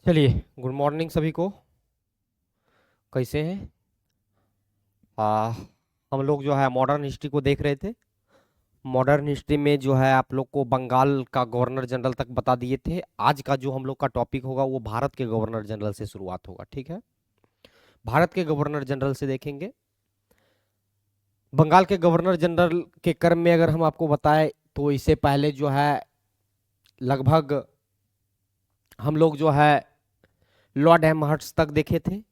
चलिए, good morning सभी को। कैसे हैं? आ, हम लोग जो है मॉडर्न हिस्ट्री को देख रहे थे। मॉडर्न हिस्ट्री में जो है आप लोग को बंगाल का गवर्नर जनरल तक बता दिए थे। आज का जो हम लोग का टॉपिक होगा वो भारत के गवर्नर जनरल से शुरुआत होगा। ठीक है, भारत के गवर्नर जनरल से देखेंगे। बंगाल के गवर्नर जनरल के क्रम में अगर हम आपको बताएं तो इससे पहले जो है लगभग हम लोग जो है लॉर्ड एम हर्ट्स तक देखे थे।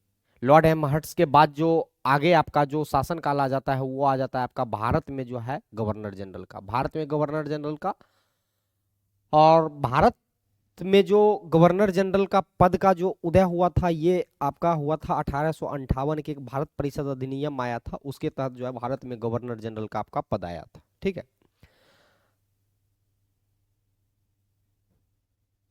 लॉर्ड एम हर्ट्स के बाद जो आगे आपका जो शासन काल आ जाता है वो आ जाता है आपका भारत में जो है गवर्नर जनरल का। भारत में गवर्नर जनरल का, और भारत में जो गवर्नर जनरल का पद का जो उदय हुआ था ये आपका हुआ था 1858 के एक भारत परिषद अधिनियम आया था, उसके तहत जो है भारत में गवर्नर जनरल का आपका पद आया था। ठीक है,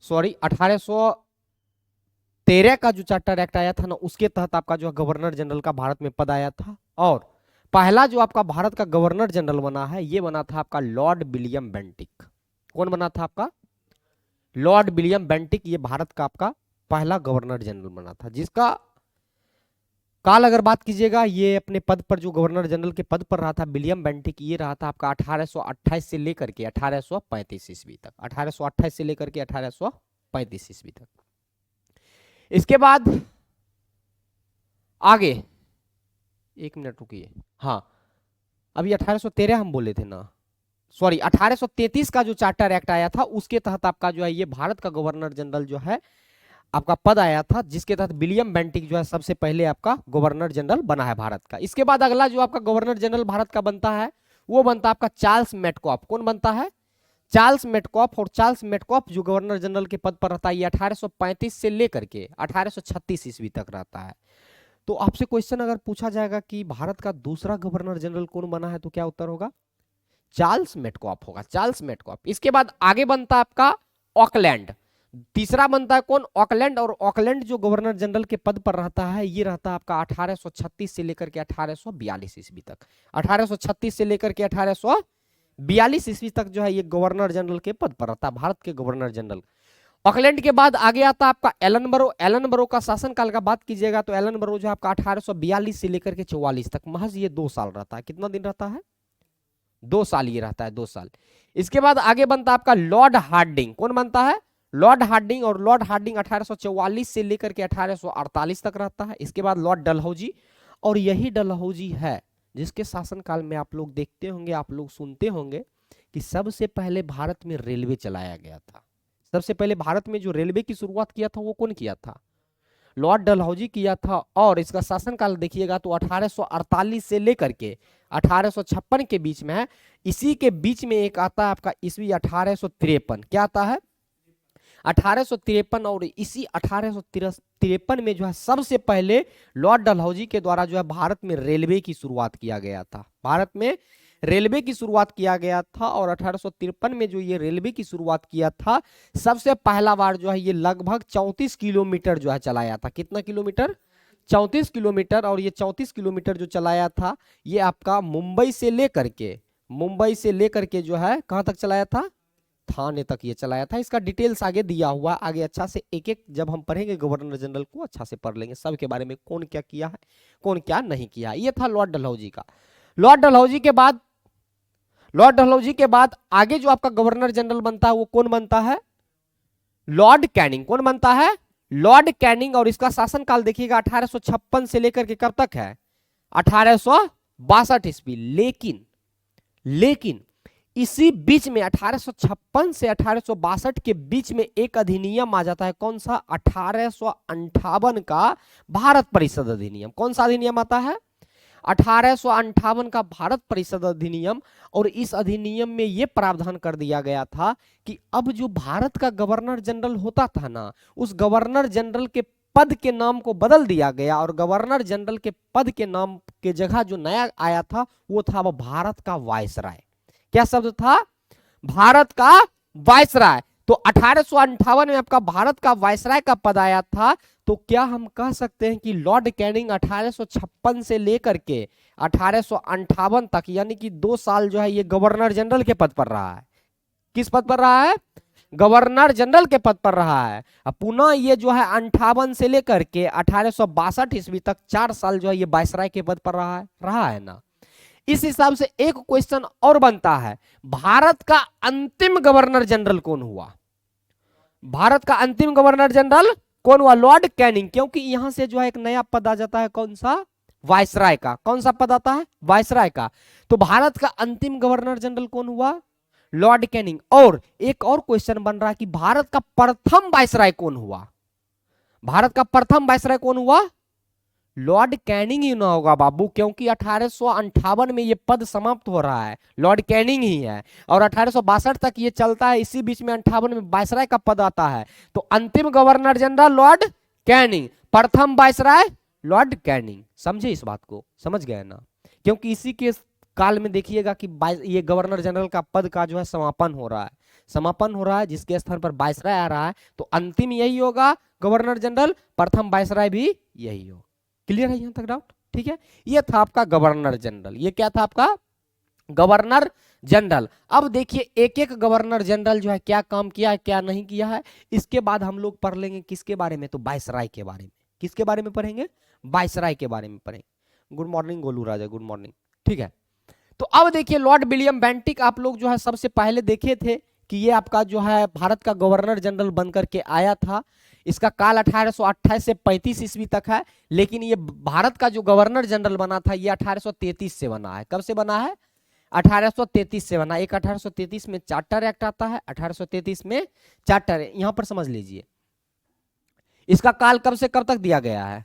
सॉरी 1813 का जो चार्टर एक्ट आया था ना उसके तहत आपका जो है गवर्नर जनरल का भारत में पद आया था। और पहला जो आपका भारत का गवर्नर जनरल बना है ये बना था आपका लॉर्ड विलियम बेंटिक। कौन बना था आपका? Lord William Bentinck. ये भारत का आपका पहला गवर्नर जनरल बना था, जिसका काल अगर बात कीजिएगा ये अपने पद पर जो गवर्नर जनरल के पद पर रहा था विलियम बेंटिक, ये रहा था आपका 1828 से लेकर के 1835 ईस्वी तक। 1828 से लेकर के 1835 ईस्वी तक। इसके बाद आगे एक मिनट रुकिए। हाँ, अभी 1813 हम बोले थे ना, सॉरी 1833 का जो चार्टर एक्ट आया था उसके तहत आपका जो है ये भारत का गवर्नर जनरल जो है आपका पद आया था, जिसके तहत विलियम बेंटिक जो है सबसे पहले आपका गवर्नर जनरल बना है भारत का। इसके बाद अगला जो आपका गवर्नर जनरल भारत का बनता है वो बनता है आपका चार्ल्स मेटकॉफ। कौन बनता है? Charles Metcalfe. और चार्ल्स मेटकॉफ जो गवर्नर जनरल के पद पर रहता है ये 1835 से लेकर के 1836 ईस्वी तक रहता है। तो आपसे क्वेश्चन अगर पूछा जाएगा कि भारत का दूसरा गवर्नर जनरल कौन बना है तो क्या उत्तर होगा? चार्ल्स मेटकॉफ होगा, चार्ल्स मेटकॉफ। इसके बाद आगे बनता है आपका ऑकलैंड। तीसरा बनता है कौन? ऑकलैंड। और ऑकलैंड जो गवर्नर जनरल के पद पर रहता है ये रहता है आपका 1836 से लेकर के 1842 ईस्वी तक। 1836 से लेकर के 1842 ईस्वी तक जो है ये गवर्नर जनरल के पद पर रहता है, भारत के गवर्नर जनरल। ऑकलैंड के बाद आगे आता है आपका एलनबरो। एलनबरो का शासनकाल का बात कीजिएगा तो एलनबरो जो है आपका 1842 से लेकर के 44 तक, महज ये 2 साल रहता है। कितना दिन रहता है? 2 साल ये रहता है, 2 साल। इसके बाद आगे बनता है आपका लॉर्ड हार्डिंग। कौन बनता है? Lord Harding. और लॉर्ड हार्डिंग 1844 से लेकर के 1848 तक रहता है। इसके बाद लॉर्ड डलहौजी। और यही डलहौजी है जिसके शासनकाल में आप लोग देखते होंगे, आप लोग सुनते होंगे कि सबसे पहले भारत में रेलवे चलाया गया था। सबसे पहले भारत में जो रेलवे की शुरुआत किया था वो कौन किया था? लॉर्ड डलहौजी किया था। और इसका शासनकाल देखिएगा तो 1848 से लेकर के 1856 के बीच में है। इसी के बीच में एक आता है आपका ईस्वी 1853। क्या आता है? 1853। और इसी 1853 में जो है सबसे पहले लॉर्ड डलहौजी के द्वारा जो है भारत में रेलवे की शुरुआत किया गया था। भारत में रेलवे की शुरुआत किया गया था। और 1853 में जो ये रेलवे की शुरुआत किया था सबसे पहला बार जो है ये लगभग 34 किलोमीटर जो है चलाया था। कितना किलोमीटर? 34 किलोमीटर। और ये 34 किलोमीटर जो चलाया था ये आपका मुंबई से लेकर के जो है कहां तक चलाया था? थाने तक ये चलाया था। इसका डिटेल्स आगे दिया हुआ, आगे अच्छा से एक एक जब हम पढ़ेंगे गवर्नर जनरल को अच्छा से पढ़ लेंगे सबके बारे में, कौन क्या किया है कौन क्या नहीं किया। ये था लॉर्ड डलहौजी का। लॉर्ड डलहौजी के बाद आगे जो आपका गवर्नर जनरल बनता है वो कौन बनता है? Lord Canning. कौन बनता है? Lord Canning. और इसका शासनकाल देखिएगा 1856 से लेकर के कब तक है? 1862 ईस्वी। लेकिन इसी बीच में 1856 से 1862 के बीच में एक अधिनियम आ जाता है। कौन सा? 1858 का भारत परिषद अधिनियम। कौन सा अधिनियम आता है? 1858 का भारत परिषद अधिनियम। और इस अधिनियम में यह प्रावधान कर दिया गया था कि अब जो भारत का गवर्नर जनरल होता था ना उस गवर्नर जनरल के पद के नाम को बदल दिया गया। और गवर्नर जनरल के पद के नाम के जगह जो नया आया था वो था वो भारत का वायसराय। क्या शब्द था? भारत का वायसराय। तो 1858 में आपका भारत का वायसराय का पद आया था। तो क्या हम कह सकते हैं कि लॉर्ड कैनिंग 1856 से लेकर के 1858 तक यानी कि 2 साल जो है ये गवर्नर जनरल के पद पर रहा है। किस पद पर रहा है? गवर्नर जनरल के पद पर रहा है। अब पुनः ये जो है 58 से लेकर के 1862 ईस्वी तक 4 साल जो है ये वायसराय के पद पर रहा है ना। इस हिसाब से एक क्वेश्चन और बनता है, भारत का अंतिम गवर्नर जनरल कौन हुआ? भारत का अंतिम गवर्नर जनरल कौन हुआ? Lord Canning. क्योंकि यहां से जो है एक नया पद आ जाता है, कौन सा? वायसराय का। कौन सा पद आता है? वायसराय का। तो भारत का अंतिम गवर्नर जनरल कौन हुआ? Lord Canning. और एक और क्वेश्चन बन रहा है कि भारत का प्रथम वायसराय कौन हुआ? भारत का प्रथम वायसराय कौन हुआ? लॉर्ड कैनिंग ही ना होगा बाबू, क्योंकि 1858 में ये पद समाप्त हो रहा है, लॉर्ड कैनिंग ही है। और 1862 तक ये चलता है, इसी बीच में 58 में वायसराय का पद आता है। तो अंतिम गवर्नर जनरल लॉर्ड कैनिंग, प्रथम वायसराय लॉर्ड कैनिंग। समझे इस बात को? समझ गए ना? क्योंकि इसी के काल में देखिएगा कि ये गवर्नर जनरल का पद का जो है समापन हो रहा है, समापन हो रहा है, जिसके स्थान पर वायसराय आ रहा है। तो अंतिम यही होगा गवर्नर जनरल, प्रथम वायसराय भी यही होगा। क्लियर है यहां तक डाउट? ठीक है, ये था आपका गवर्नर जनरल। ये क्या था आपका? Governor general. अब देखिए एक एक गवर्नर जनरल जो है क्या काम किया है, क्या नहीं किया है, इसके बाद हम लोग पढ़ लेंगे किसके बारे में? तो वायसराय के बारे में। किसके बारे में पढ़ेंगे? वायसराय के बारे में पढ़ेंगे। गुड मॉर्निंग गोलू राजा, गुड मॉर्निंग। ठीक है, तो अब देखिए लॉर्ड विलियम बेंटिक आप लोग जो है सबसे पहले देखे थे कि ये आपका जो है भारत का गवर्नर जनरल बनकर के आया था। इसका काल 1828 से 35 ईस्वी तक है, लेकिन ये भारत का जो गवर्नर जनरल बना था ये 1833 से बना है। कब से बना है? 1833 से बना। एक 1833 में चार्टर एक्ट आता है, 1833 में चार्टर, यहां पर समझ लीजिए। इसका काल कब से कब तक दिया गया है?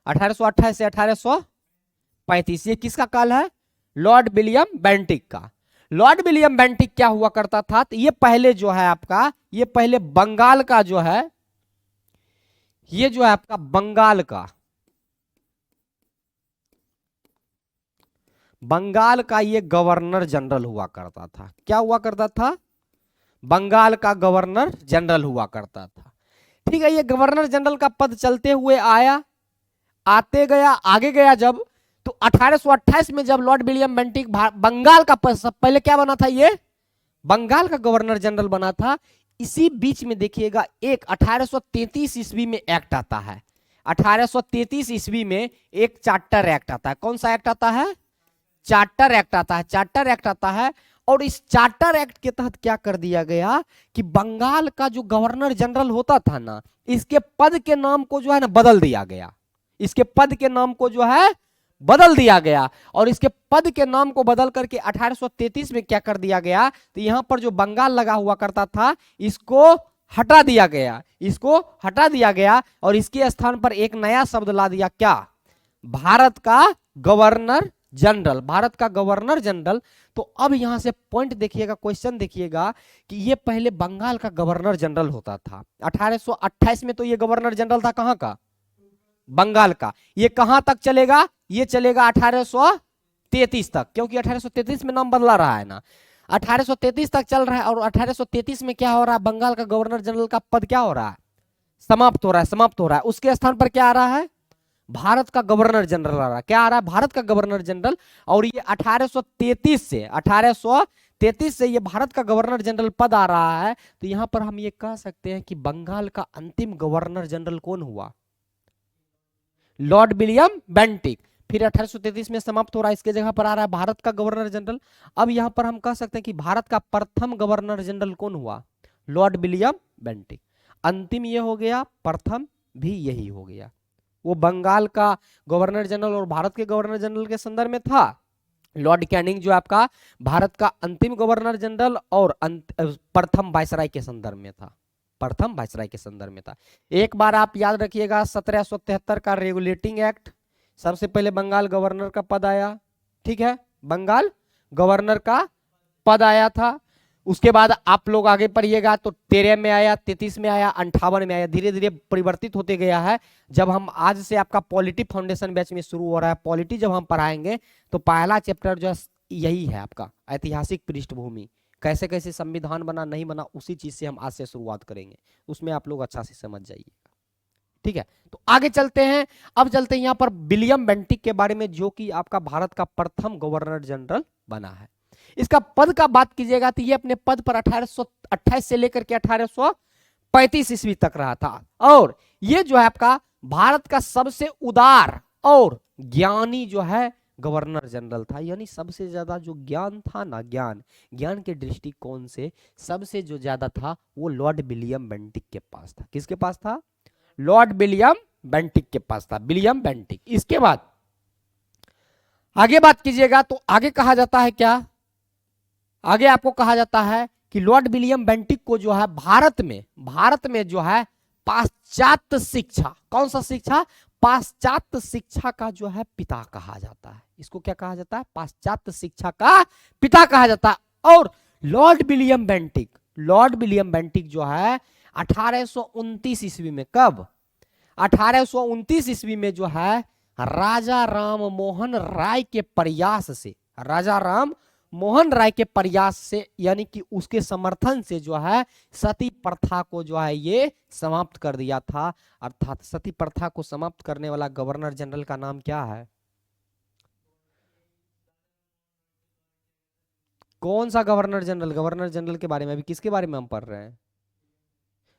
1828 से 1835। ये किसका काल है? लॉर्ड विलियम बेंटिक का। लॉर्ड विलियम बेंटिक क्या हुआ करता था? तो ये पहले जो है आपका, ये पहले बंगाल का जो है, ये जो है आपका बंगाल का ये गवर्नर जनरल हुआ करता था। क्या हुआ करता था? बंगाल का गवर्नर जनरल हुआ करता था। ठीक है, ये गवर्नर जनरल का पद चलते हुए आया, आते गया, आगे गया। जब तो 1828 में जब लॉर्ड विलियम बेंटिक बंगाल का पहले क्या बना था? ये बंगाल का गवर्नर जनरल बना था। इसी बीच में देखिएगा एक 1833 ईस्वी में एक्ट आता है। 1833 ईस्वी में एक चार्टर एक्ट आता है। कौन सा एक्ट आता है? चार्टर एक्ट आता है। चार्टर एक्ट आता है और इस चार्टर एक्ट के तहत क्या कर दिया गया कि बंगाल का जो गवर्नर जनरल होता था ना, इसके पद के नाम को जो है ना बदल दिया गया। इसके पद के नाम को जो है बदल दिया गया। और इसके पद के नाम को बदल करके 1833 में क्या कर दिया गया? तो यहां पर जो बंगाल लगा हुआ करता था इसको हटा दिया गया, इसको हटा दिया गया और इसके स्थान पर एक नया शब्द ला दिया। क्या? भारत का गवर्नर जनरल। भारत का गवर्नर जनरल। तो अब यहां से पॉइंट देखिएगा, क्वेश्चन देखिएगा कि ये पहले बंगाल का गवर्नर जनरल होता था। 1828 में तो ये गवर्नर जनरल था कहां का? बंगाल का। ये कहां तक चलेगा? ये चलेगा 1833 तक, क्योंकि 1833 में नाम बदला रहा है ना। 1833 तक चल रहा है और 1833 में क्या हो रहा है? बंगाल का गवर्नर जनरल का पद क्या हो रहा है? समाप्त हो रहा है, समाप्त हो रहा है। उसके स्थान पर क्या आ रहा है? भारत का गवर्नर जनरल आ रहा है। क्या आ रहा है? भारत का गवर्नर जनरल। और ये 1833 से ये भारत का गवर्नर जनरल पद आ रहा है। तो यहां पर हम ये कह सकते हैं कि बंगाल का अंतिम गवर्नर जनरल कौन हुआ? Lord William Bentinck. फिर 1833 में समाप्त हो रहा है, इसके जगह पर आ रहा है भारत का गवर्नर जनरल। अब यहां पर हम कह सकते हैं कि भारत का प्रथम गवर्नर जनरल कौन हुआ? Lord William Bentinck. अंतिम ये हो गया, प्रथम भी यही हो गया। वो बंगाल का गवर्नर जनरल और भारत के गवर्नर जनरल के संदर्भ में था। लॉर्ड कैनिंग जो आपका भारत का अंतिम गवर्नर जनरल और प्रथम वायसराय के संदर्भ में था। प्रथम वायसराय के संदर्भ में था। एक बार आप याद रखिएगा 1773 का रेगुलेटिंग एक्ट, सबसे पहले बंगाल गवर्नर का पद आया। ठीक है, बंगाल गवर्नर का पद आया था। उसके बाद आप लोग आगे पढ़िएगा तो 13 में आया, 33 में आया, 58 में आया, धीरे धीरे परिवर्तित होते गया है। जब हम आज से आपका पॉलिटी फाउंडेशन बैच में शुरू हो रहा है, पॉलिटी जब हम पढ़ाएंगे तो पहला चैप्टर जो है यही है आपका ऐतिहासिक पृष्ठभूमि, कैसे कैसे संविधान बना नहीं बना, उसी चीज से हम आज से शुरुआत करेंगे। उसमें आप लोग अच्छा से समझ जाइएगा। ठीक है, तो आगे चलते हैं। अब चलते हैं यहाँ पर विलियम बेंटिक के बारे में, जो कि आपका भारत का प्रथम गवर्नर जनरल बना है। इसका पद का बात कीजिएगा तो ये अपने पद पर 1828 से लेकर के 1835 ईस्वी तक रहा था। और ये जो है आपका भारत का सबसे उदार और ज्ञानी जो है गवर्नर जनरल था। यानी सबसे ज्यादा जो ज्ञान था ना, ज्ञान के दृष्टिकोण से सबसे जो ज्यादा था वो लॉर्ड विलियम बेंटिक के पास था। किसके पास था? लॉर्ड विलियम बेंटिक के पास था, विलियम बेंटिक। इसके बाद आगे बात कीजिएगा तो आगे कहा जाता है क्या, आगे आपको कहा जाता है कि लॉर्ड विलियम बेंटिक को जो है भारत में जो है पाश्चात्य शिक्षा, कौन सा शिक्षा? पाश्चात्य शिक्षा का जो है पिता कहा जाता है। इसको क्या कहा जाता है? पाश्चात्य शिक्षा का पिता कहा जाता है। और लॉर्ड विलियम बेंटिक जो है 1829 ईस्वी में, कब? 1829 ईस्वी में जो है राजा राम मोहन राय के प्रयास से यानी कि उसके समर्थन से जो है सती प्रथा को जो है ये समाप्त कर दिया था। अर्थात सती प्रथा को समाप्त करने वाला गवर्नर जनरल का नाम क्या है? कौन सा गवर्नर जनरल? गवर्नर जनरल के बारे में अभी किसके बारे में हम पढ़ रहे हैं?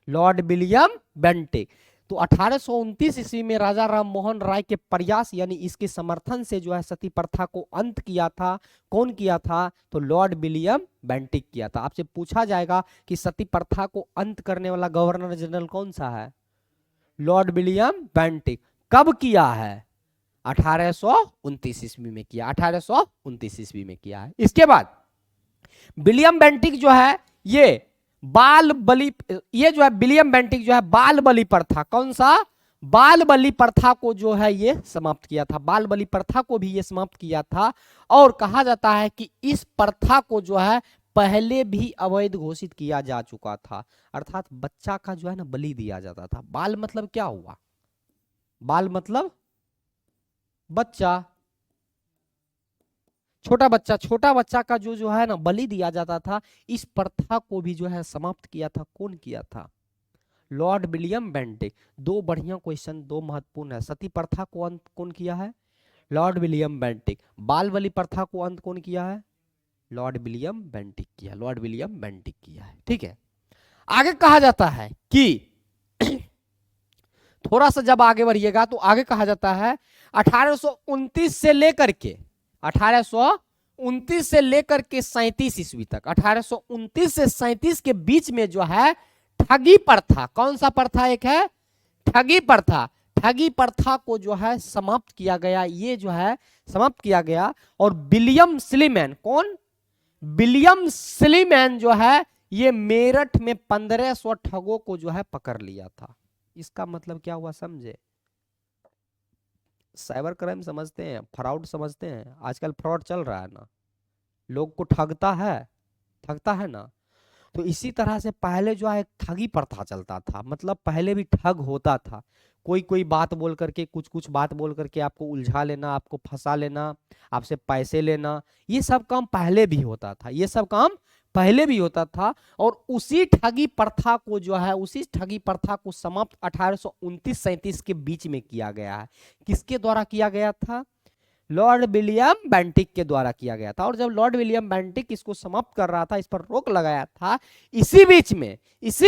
Lord William Bentinck. तो 1829 ईस्वी में राजा राम मोहन राय के प्रयास यानी इसके समर्थन से जो है सती प्रथा को अंत किया था। कौन किया था? तो लॉर्ड विलियम बेंटिक किया था। आपसे पूछा जाएगा कि सती प्रथा को अंत करने वाला गवर्नर जनरल कौन सा है? Lord William Bentinck. कब किया है? 1829 ईस्वी में किया, 1829 ईस्वी में किया है। इसके बाद विलियम बेंटिक जो है ये विलियम बेंटिक जो है बाल बलि प्रथा, कौन सा? बाल बलि प्रथा को जो है ये समाप्त किया था। बाल बलि प्रथा को भी ये समाप्त किया था। और कहा जाता है कि इस प्रथा को जो है पहले भी अवैध घोषित किया जा चुका था। अर्थात बच्चा का जो है ना बलि दिया जाता था। बाल मतलब क्या हुआ? बाल मतलब बच्चा, छोटा बच्चा का जो है ना बलि दिया जाता था। इस प्रथा को भी जो है समाप्त किया था। कौन किया था? Lord William Bentinck. दो बढ़िया क्वेश्चन, दो महत्वपूर्ण है। सती प्रथा को अंत कौन किया है? Lord William Bentinck. बाल बलि प्रथा को अंत कौन किया है? लॉर्ड विलियम बेंटिक किया, लॉर्ड विलियम बेंटिक किया है। ठीक है, आगे कहा जाता है कि थोड़ा सा जब आगे बढ़िएगा तो आगे कहा जाता है 1829 से लेकर के 37 ईस्वी तक, 1829 से 37 के बीच में जो है ठगी प्रथा, कौन सा प्रथा? एक है ठगी प्रथा। ठगी प्रथा को जो है समाप्त किया गया। ये जो है समाप्त किया गया। और विलियम स्लीमैन, कौन? विलियम स्लीमैन जो है ये मेरठ में 1500 ठगों को जो है पकड़ लिया था। इसका मतलब क्या हुआ समझे? साइबर क्राइम समझते हैं, फ्रॉड समझते हैं। आजकल फ्रॉड चल रहा है ना, लोग को ठगता है ना। तो इसी तरह से पहले जो है ठगी प्रथा चलता था। मतलब पहले भी ठग होता था। कोई बात बोल करके, कुछ बात बोल करके आपको उलझा लेना, आपको फंसा लेना, आपसे पैसे लेना, ये सब काम पहले भी होता था। और उसी ठगी प्रथा को समाप्त 1829-37 के बीच में किया गया है। किसके द्वारा किया गया था? लॉर्ड विलियम बेंटिक के द्वारा किया गया था। और जब लॉर्ड विलियम बेंटिक इसको समाप्त कर रहा था, इस पर रोक लगाया था, इसी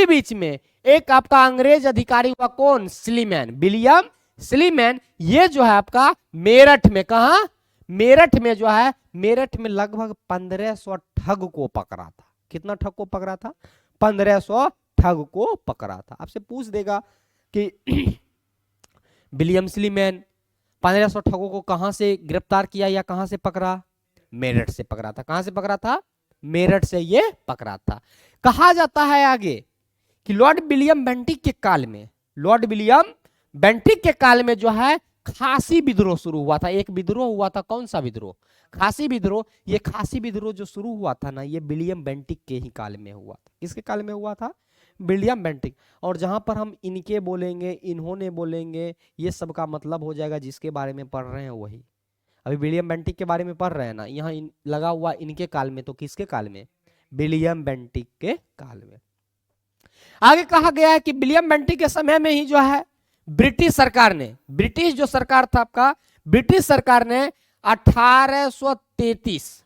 बीच में एक आपका अंग्रेज अधिकारी हुआ, कौन? Sleeman, William Sleeman. ये जो है आपका मेरठ में, कहा? मेरठ में जो है, मेरठ में लगभग 1500 ठग को पकड़ा था। कितना ठग को पकड़ा था? 1500 ठग को पकड़ा था। आपसे पूछ देगा कि विलियम स्लीमैन 1500 ठगों को कहां से गिरफ्तार किया या कहां से पकड़ा? मेरठ से पकड़ा था। कहां से पकड़ा था? मेरठ से ये पकड़ा था। कहा जाता है आगे कि लॉर्ड विलियम बेंटिक के काल में जो है खासी विद्रोह शुरू हुआ था। एक विद्रोह हुआ था, कौन सा विद्रोह? खासी विद्रोह। ये खासी विद्रोह जो शुरू हुआ था ना, ये विलियम बेंटिक के ही काल में हुआ था। किसके काल में हुआ था? William Bentinck. और जहां पर हम इनके बोलेंगे, इन्होंने बोलेंगे, ये सब का मतलब हो जाएगा जिसके बारे में पढ़ रहे हैं वही। अभी विलियम बेंटिक के बारे में पढ़ रहे हैं ना, यहाँ लगा हुआ इनके काल में, तो किसके काल में? विलियम बेंटिक के काल में। आगे कहा गया है कि विलियम बेंटिक के समय में ही जो है ब्रिटिश सरकार ने 1833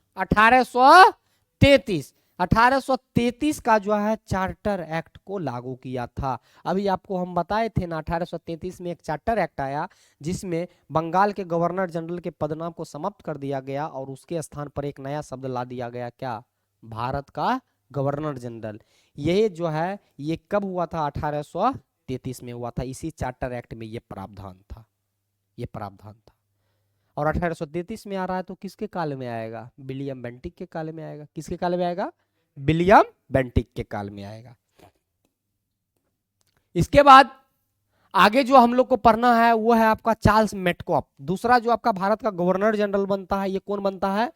1833 1833 का जो है चार्टर एक्ट को लागू किया था। अभी आपको हम बताए थे ना 1833 में एक चार्टर एक्ट आया जिसमें बंगाल के गवर्नर जनरल के पदनाम को समाप्त कर दिया गया और उसके स्थान पर एक नया शब्द ला दिया गया, क्या? भारत का गवर्नर जनरल। ये जो है ये कब हुआ था? 1833 में हुआ था। इसी चार्टर एक्ट में ये प्रावधान था, ये प्रावधान था। और 1833 में आ रहा है तो किसके काल में आएगा? विलियम बेंटिक के काल में आएगा। किसके काल में आएगा? विलियम बेंटिक के काल में आएगा। इसके बाद आगे जो हम लोग को पढ़ना है वो है आपका चार्ल्स मेटकॉफ। दूसरा जो आपका भारत का गवर्नर जनरल बनता है, ये कौन बनता है?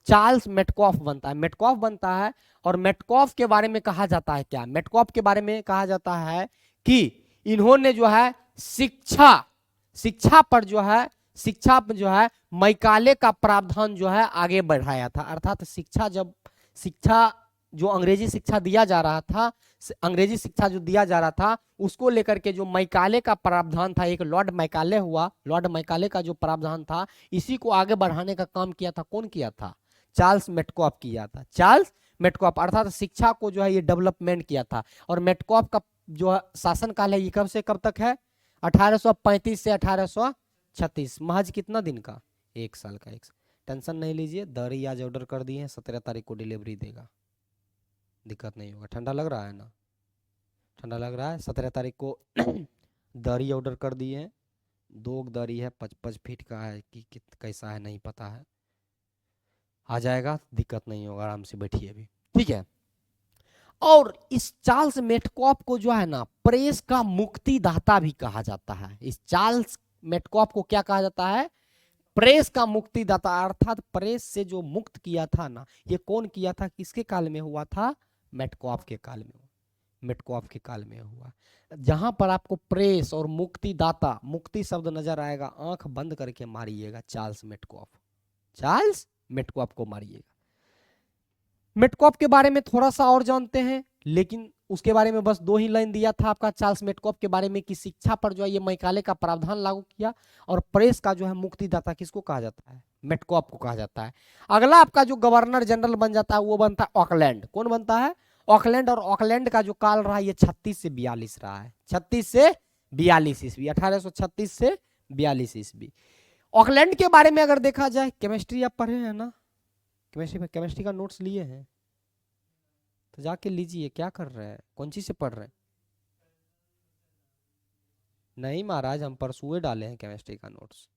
चार्ल्स मेटकॉफ बनता है। मेटकॉफ बनता है और मेटकॉफ के बारे में कहा जाता है क्या? मेटकॉफ के बारे में कहा जाता है कि इन्होंने जो है शिक्षा पर जो है मैकाले का प्रावधान जो है आगे बढ़ाया था। अर्थात शिक्षा जो अंग्रेजी शिक्षा दिया जा रहा था, अंग्रेजी शिक्षा जो दिया जा रहा था उसको लेकर के जो मैकाले का प्रावधान था, एक लॉर्ड मैकाले हुआ, लॉर्ड मैकाले का जो प्रावधान था इसी को आगे बढ़ाने का काम किया था। कौन किया था? चार्ल्स मेटकॉफ किया था। चार्ल्स मेटकॉफ अर्थात शिक्षा को जो है ये डेवलपमेंट किया था। और मेटकॉफ का जो शासन काल है ये कब से कब तक है? 1835 से 1836। महज कितना दिन का? 1 साल का। टेंशन नहीं लीजिए, दरी आज ऑर्डर कर दिए हैं, 17 तारीख को डिलीवरी देगा, दिक्कत नहीं होगा। ठंडा लग रहा है ना? ठंडा लग रहा है। 17 तारीख को दरी ऑर्डर कर दिए हैं। 2 दरी है, 55 फीट का है कि कैसा है नहीं पता है, आ जाएगा, दिक्कत नहीं होगा, आराम से बैठिए अभी, ठीक है। और इस चार्ल्स मेटकॉफ को जो है ना प्रेस का मुक्तिदाता भी कहा जाता है। इस चार्ल्स मेटकॉफ को क्या कहा जाता है? प्रेस का मुक्तिदाता। अर्थात प्रेस से जो मुक्त किया था ना, ये कौन किया था? किसके काल में हुआ था? मेटकॉफ के काल में। मेटकॉफ के काल में हुआ। जहां पर आपको प्रेस और मुक्तिदाता, मुक्ति शब्द नजर आएगा, आंख बंद करके मारिएगा चार्ल्स मेटकॉफ, चार्ल्स मेटकॉफ को मारिएगा। मेटकॉफ के बारे में थोड़ा सा और जानते हैं, लेकिन उसके बारे में बस 2 ही लाइन दिया था आपका चार्ल्स मेटकॉफ के बारे में कि शिक्षा पर जो है ये मैकाले का प्रावधान लागू किया और प्रेस का जो है मुक्तिदाता किसको कहा जाता है? मेटकॉफ को कहा जाता है। अगला आपका जो गवर्नर जनरल बन जाता है वो बनता है ऑकलैंड। कौन बनता है? ऑकलैंड। और ऑकलैंड का जो काल रहा ये 36 से 42 रहा है। 36 से 42 ईस्वी, 1836 से 42 ईस्वी। ऑकलैंड के बारे में अगर देखा जाए, केमिस्ट्री आप पढ़े हैं ना? केमिस्ट्री का नोट्स लिए हैं तो जाके लीजिए। क्या कर रहे हैं? कौन चीज से पढ़ रहे हैं? नहीं महाराज, हम परसों डाले हैं केमिस्ट्री का नोट्स,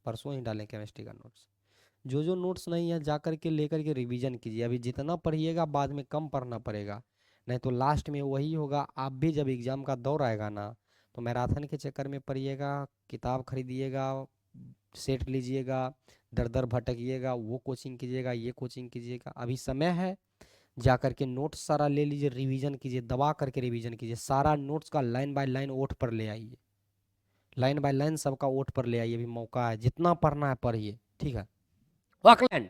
परसों ही डालें केमिस्ट्री का नोट्स। जो नोट्स नहीं है जाकर के लेकर के रिवीजन कीजिए। अभी जितना पढ़िएगा बाद में कम पढ़ना पड़ेगा, नहीं तो लास्ट में वही होगा। आप भी जब एग्जाम का दौर आएगा ना तो मैराथन के चक्कर में पढ़िएगा, किताब खरीदिएगा, सेट लीजिएगा, दर दर भटकिएगा, वो कोचिंग कीजिएगा, ये कोचिंग कीजिएगा। अभी समय है, जाकर के नोट्स सारा ले लीजिए, रिवीजन कीजिए, दबा करके रिवीजन कीजिए। सारा नोट्स का लाइन बाय लाइन ओठ पर ले आइए, लाइन बाय लाइन सबका ओठ पर ले आइए। अभी मौका है, जितना पढ़ना है पढ़िए, ठीक है। ऑकलैंड,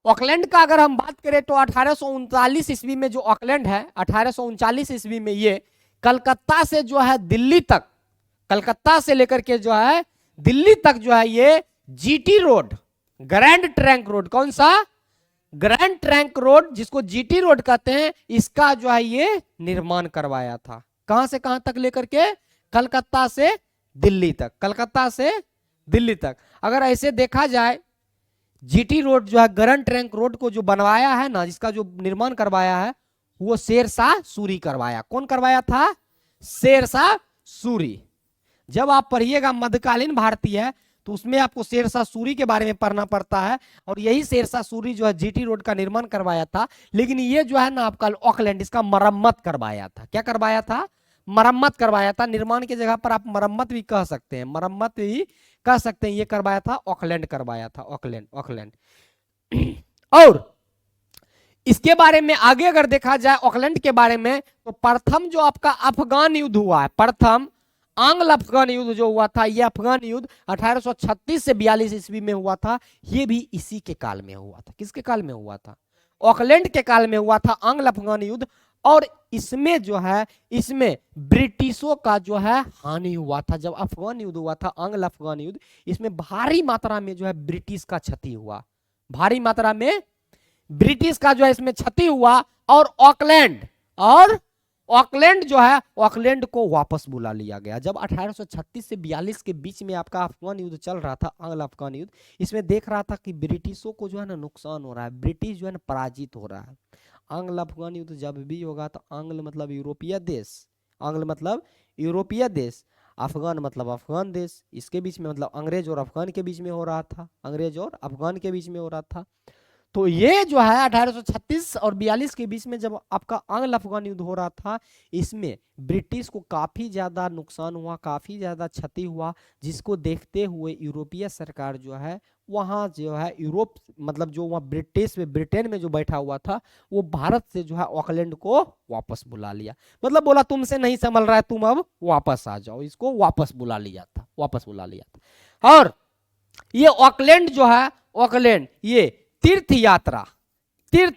ऑकलैंड का अगर हम बात करें तो 1839 ईस्वी में जो ऑकलैंड है, 1839 ईस्वी में ये कलकत्ता से जो है दिल्ली तक, कलकत्ता से लेकर के जो है दिल्ली तक जो है ये GT road, grand trunk road, कौन सा? ग्रैंड ट्रंक रोड, जिसको जीटी रोड कहते हैं, इसका जो है ये निर्माण करवाया था। कहां से कहां तक लेकर के? कलकत्ता से दिल्ली तक, कलकत्ता से दिल्ली तक। अगर ऐसे देखा जाए, जीटी रोड जो है ग्रैंड ट्रंक रोड को जो बनवाया है ना, जिसका जो निर्माण करवाया है वो शेरशाह सूरी करवाया। कौन करवाया था? शेरशाह सूरी। जब आप पढ़िएगा मध्यकालीन भारतीय तो उसमें आपको शेरशाह सूरी के बारे में पढ़ना पड़ता है, और यही शेरशाह सूरी जो है जीटी रोड का निर्माण करवाया था। लेकिन ये जो है ना आपका ऑकलैंड, इसका मरम्मत करवाया था। क्या करवाया था? मरम्मत करवाया था। निर्माण की जगह पर आप मरम्मत भी कह सकते हैं, मरम्मत भी कह सकते हैं। ये करवाया था ऑकलैंड, करवाया था ऑकलैंड, ऑकलैंड। और इसके बारे में आगे अगर देखा जाए ऑकलैंड के बारे में, तो प्रथम जो आपका अफगान युद्ध हुआ है, प्रथम आंग्ल अफगान युद्ध जो हुआ था, यह अफगान युद्ध 1836 से 42 ईस्वी में हुआ था। यह भी इसी के काल में हुआ था। किसके काल में हुआ था? ऑकलैंड के काल में हुआ था आंग्ल अफगान युद्ध। और इसमें जो है, इसमें ब्रिटिशों का जो है हानि हुआ था। जब अफगान युद्ध हुआ था, आंग्ल अफगान युद्ध, इसमें भारी मात्रा में जो है ब्रिटिश का क्षति हुआ, भारी मात्रा में ब्रिटिश का जो है इसमें क्षति हुआ, और ऑकलैंड जो है, ऑकलैंड को वापस बुला लिया गया। जब 1836 से 42 के बीच में आपका अफगान युद्ध चल रहा था, आंग्ल अफगान युद्ध, इसमें देख रहा था कि ब्रिटिशों को जो है ना नुकसान हो रहा है, ब्रिटिश जो है ना पराजित हो रहा है। आंग्ल अफगान युद्ध जब भी होगा तो आंग्ल मतलब यूरोपीय देश, आंग्ल मतलब यूरोपीय देश, अफगान मतलब अफगान देश, इसके बीच में मतलब अंग्रेज और अफगान के बीच में हो रहा था, अंग्रेज और अफगान के बीच में हो रहा था। तो ये जो है 1836 और 42 के बीच में जब आपका आंग्ल अफगान युद्ध हो रहा था, इसमें ब्रिटिश को काफी ज्यादा नुकसान हुआ, काफी ज्यादा क्षति हुआ, जिसको देखते हुए यूरोपीय सरकार जो है वहां जो है यूरोप मतलब जो वहां ब्रिटिश में ब्रिटेन में जो बैठा हुआ था, वो भारत से जो है ऑकलैंड को वापस बुला लिया। मतलब बोला तुमसे नहीं संभल रहा है, तुम अब वापस आ जाओ, इसको वापस बुला लिया था, वापस बुला लिया था। और ये ऑकलैंड जो है, ऑकलैंड ये तीर्थ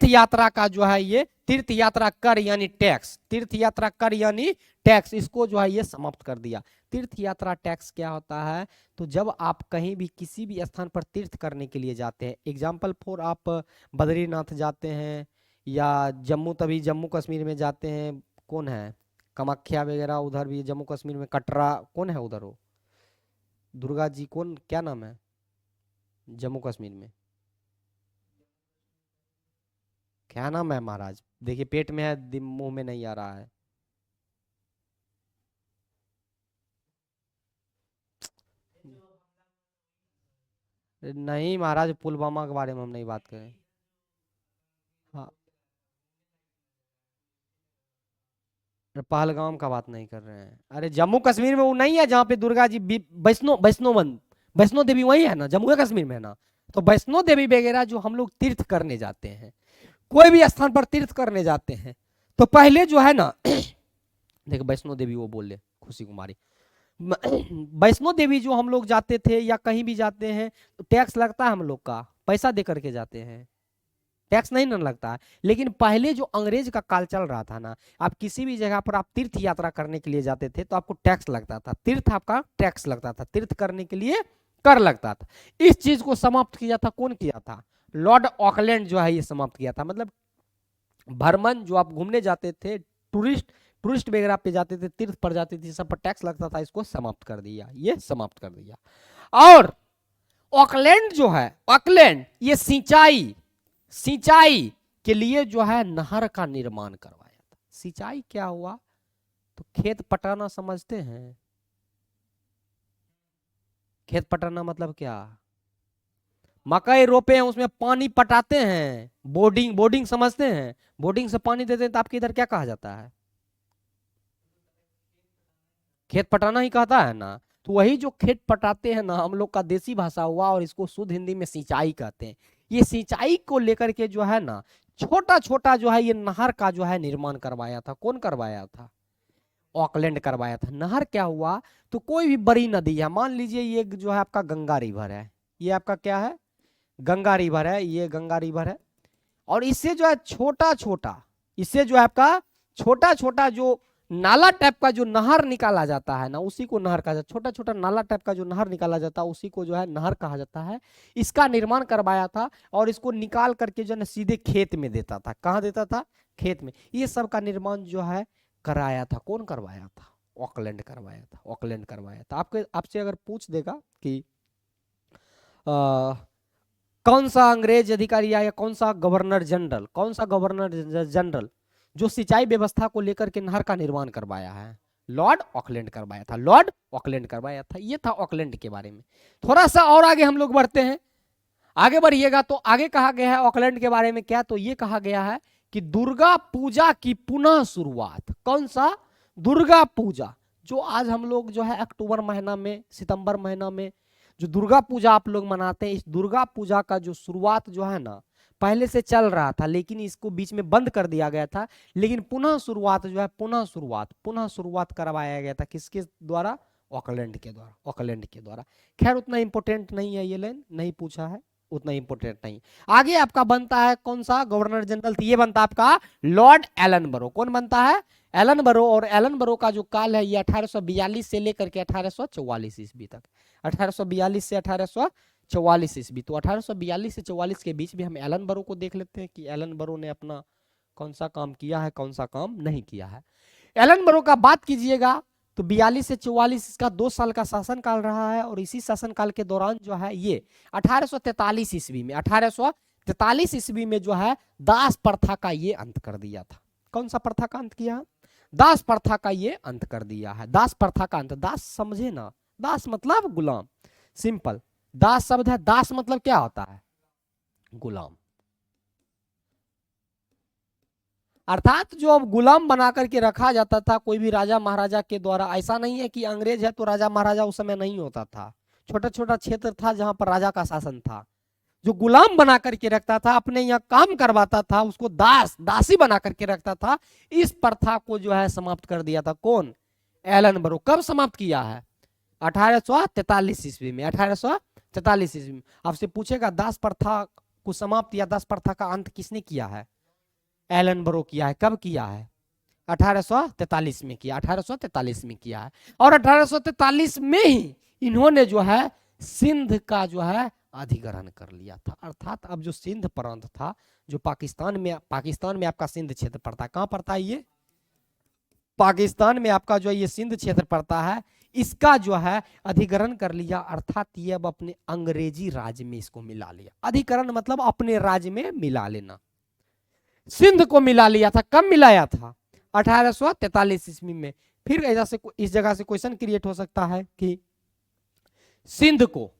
यात्रा का जो है, ये तीर्थ यात्रा कर यानी टैक्स, तीर्थ यात्रा कर यानी टैक्स, इसको जो है ये समाप्त कर दिया। तीर्थ यात्रा टैक्स क्या होता है? तो जब आप कहीं भी किसी भी स्थान पर तीर्थ करने के लिए जाते हैं, एग्जाम्पल फॉर आप बद्रीनाथ जाते हैं, या जम्मू कश्मीर में जाते हैं, कौन है कामाख्या वगैरह, उधर भी जम्मू कश्मीर में कटरा, कौन है उधर, वो दुर्गा जी, कौन क्या नाम है जम्मू कश्मीर में, क्या नाम है महाराज? देखिए पेट में है, मुंह में नहीं आ रहा है। नहीं महाराज, पुलवामा के बारे में हम नहीं बात करें। हाँ, पहलगाम का बात नहीं कर रहे हैं। अरे जम्मू कश्मीर में वो नहीं है जहाँ पे दुर्गा जी वैष्णो देवी वही है ना, जम्मू कश्मीर में है ना। तो वैष्णो देवी वगैरह जो हम लोग तीर्थ करने जाते हैं, कोई भी स्थान पर तीर्थ करने जाते हैं, तो पहले जो है ना देखो वैष्णो देवी वो बोले खुशी कुमारी, वैष्णो देवी जो हम लोग जाते थे या कहीं भी जाते हैं तो टैक्स लगता है, हम लोग का पैसा दे करके जाते हैं, टैक्स नहीं ना लगता है। लेकिन पहले जो अंग्रेज का काल चल रहा था ना, आप किसी भी जगह पर आप तीर्थ यात्रा करने के लिए जाते थे तो आपको टैक्स लगता था, तीर्थ आपका टैक्स लगता था, तीर्थ करने के लिए कर लगता था। इस चीज को समाप्त किया था, कौन किया था? लॉर्ड ऑकलैंड जो है ये समाप्त किया था। मतलब भ्रमण जो आप घूमने जाते थे, टूरिस्ट वगैरह पे जाते थे, तीर्थ पर जाते थे, सब पर टैक्स लगता था, इसको समाप्त कर दिया, ये समाप्त कर दिया। और ऑकलैंड जो है, ऑकलैंड ये सिंचाई के लिए जो है नहर का निर्माण करवाया था। सिंचाई क्या हुआ? तो खेत पटाना समझते हैं? खेत पटाना मतलब क्या? मकई रोपे हैं, उसमें पानी पटाते हैं, बोर्डिंग समझते हैं? बोर्डिंग से पानी देते हैं तो आपके इधर क्या कहा जाता है? खेत पटाना ही कहता है ना। तो वही जो खेत पटाते हैं ना, हम लोग का देसी भाषा हुआ, और इसको शुद्ध हिंदी में सिंचाई कहते हैं। ये सिंचाई को लेकर के जो है ना, छोटा छोटा जो है ये नहर का जो है निर्माण करवाया था। कौन करवाया था? ऑकलैंड करवाया था। नहर क्या हुआ? तो कोई भी बड़ी नदी है, मान लीजिए ये जो है आपका गंगा रिवर है, ये आपका क्या है? गंगा रिवर है, ये गंगा रिवर है। और इससे जो है छोटा छोटा, इससे जो है आपका छोटा छोटा जो नाला टाइप का जो नहर निकाला जाता है ना, उसी को नहर कहा जाता है। छोटा छोटा नाला टाइप का जो नहर निकाला जाता है उसी को जो है नहर कहा जाता है। इसका निर्माण करवाया था, और इसको निकाल करके जो है सीधे खेत में देता था। कहाँ देता था? खेत में। ये सब का निर्माण जो है कराया था, कौन करवाया था? ऑकलैंड करवाया था, ऑकलैंड करवाया था। आपसे अगर पूछ देगा कि कौन सा अंग्रेज अधिकारी आया, कौन सा गवर्नर जनरल जो सिंचाई व्यवस्था को लेकर के नहर का निर्माण करवाया है? लॉर्ड ऑकलैंड करवाया था, लॉर्ड ऑकलैंड करवाया था। ये था ऑकलैंड के बारे में। थोड़ा सा और आगे हम लोग बढ़ते हैं, आगे बढ़िएगा तो आगे कहा गया है ऑकलैंड के बारे में क्या? तो ये कहा गया है कि दुर्गा पूजा की पुनः शुरुआत। कौन सा? दुर्गा पूजा, जो आज हम लोग जो है अक्टूबर महीना में, सितंबर महीना में जो दुर्गा पूजा आप लोग मनाते हैं, इस दुर्गा पूजा का जो शुरुआत जो है ना, पहले से चल रहा था लेकिन इसको बीच में बंद कर दिया गया था। लेकिन पुनः शुरुआत जो है, पुनः शुरुआत करवाया गया था, किसके द्वारा? ऑकलैंड के द्वारा, ऑकलैंड के द्वारा। खैर उतना इंपॉर्टेंट नहीं है, ये लाइन नहीं पूछा है, उतना इंपॉर्टेंट नहीं। आगे आपका बनता है कौन सा गवर्नर जनरल? तो ये बनता है आपका लॉर्ड एलन बरो। कौन बनता है? एलन बरो। और एलन बरो का जो काल है ये 1842 से लेकर के 1844 ईस्वी तक, 1842 से 44 ईस्वी। तो 1842 से 44 के बीच में हम एलन बरो को देख लेते हैं कि एलन बरो ने अपना कौन सा काम किया है, कौन सा काम नहीं किया है। एलन बरो का बात कीजिएगा तो 42 से 44 इसका 2 साल का शासनकाल रहा है, और इसी शासनकाल के दौरान जो है ये 1843 ईस्वी में 1843 ईस्वी में जो है दास प्रथा का ये अंत कर दिया था। कौन सा प्रथा का अंत किया? दास प्रथा का ये अंत कर दिया है। दास प्रथा का अंत, दास समझे ना, दास मतलब गुलाम, सिंपल। दास शब्द है, दास मतलब क्या होता है? गुलाम। अर्थात जो अब गुलाम बना करके रखा जाता था कोई भी राजा महाराजा के द्वारा। ऐसा नहीं है कि अंग्रेज है तो राजा महाराजा उस समय नहीं होता था, छोटा छोटा क्षेत्र था जहां पर राजा का शासन था। जो गुलाम बना करके रखता था, अपने यहाँ काम करवाता था, उसको दास दासी बना करके रखता था। इस प्रथा को जो है समाप्त कर दिया था कौन? एलन बरो। कब समाप्त किया है? 1843 ईस्वी में। 1843 ईस्वी में। आपसे पूछेगा दास प्रथा को समाप्त या दास प्रथा का अंत किसने किया है? एलन बरो किया है। कब किया है? 1843 में किया। 1843 में किया है। और 1843 में ही इन्होंने जो है सिंध का जो है अधिग्रहण कर लिया था। अर्थात अब जो सिंध प्रांत था, जो पाकिस्तान में आपका सिंध क्षेत्र पड़ता है। कहां पड़ता है ये? पाकिस्तान में आपका जो ये सिंध क्षेत्र पड़ता है, इसका जो है अधिग्रहण कर लिया। अर्थात ये अब अपने अंग्रेजी राज्य में इसको मिला लिया। अधिग्रहण मतलब अपने राज्य में मिला लेना। सिंध को मिला लिया था। कब मिलाया था? 1843 ईस्वी में। फिर इस जगह से क्वेश्चन क्रिएट हो सकता है कि सिंध को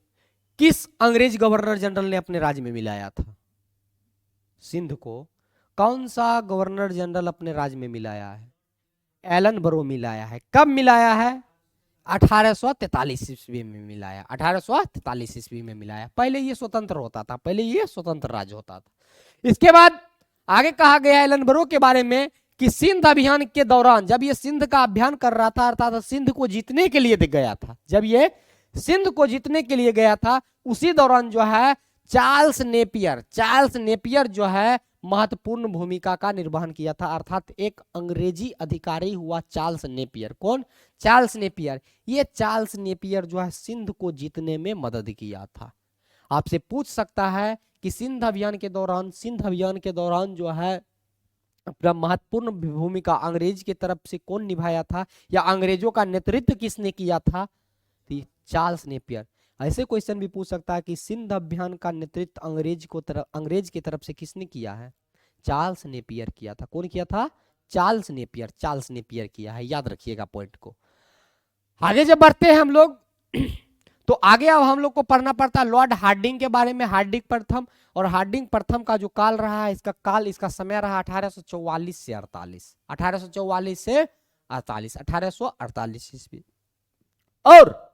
किस अंग्रेज गवर्नर जनरल ने अपने राज्य में मिलाया था? सिंध को कौन सा गवर्नर जनरल अपने राज्य में मिलाया है? एलन बरो मिलाया है। कब मिलाया है? 1843 ईस्वी में मिलाया। 1843 ईस्वी में मिलाया। पहले ये स्वतंत्र होता था, पहले ये स्वतंत्र राज्य होता था। इसके बाद आगे कहा गया एलन बरो के बारे में कि सिंध अभियान के दौरान, जब ये सिंध का अभियान कर रहा था, अर्थात सिंध को जीतने के लिए गया था, जब ये सिंध को जीतने के लिए गया था, उसी दौरान जो है चार्ल्स नेपियर जो है महत्वपूर्ण भूमिका का निर्वहन किया था। अर्थात एक अंग्रेजी अधिकारी हुआ चार्ल्स नेपियर। कौन? Charles Napier. ये चार्ल्स नेपियर जो है सिंध को जीतने में मदद किया था। आपसे पूछ सकता है कि सिंध अभियान के दौरान जो है अपना महत्वपूर्ण भूमिका अंग्रेज की तरफ से कौन निभाया था, या अंग्रेजों का नेतृत्व किसने किया था? Charles Napier. ऐसे क्वेश्चन भी पूछ सकता है कि सिंध अभियान का नेतृत्व अंग्रेज की तरफ से किसने किया है? चार्ल्स नेपियर किया था। कौन किया था? चार्ल्स नेपियर किया है। याद रखिएगा पॉइंट को। आगे जब बढ़ते हैं हम लोग तो आगे अब हम लोग को पढ़ना पड़ता है लॉर्ड हार्डिंग के बारे में। हार्डिंग प्रथम, और हार्डिंग प्रथम का जो काल रहा है, इसका समय रहा 1844 से 48। 1844 से 48, 1848 ईस्वी। और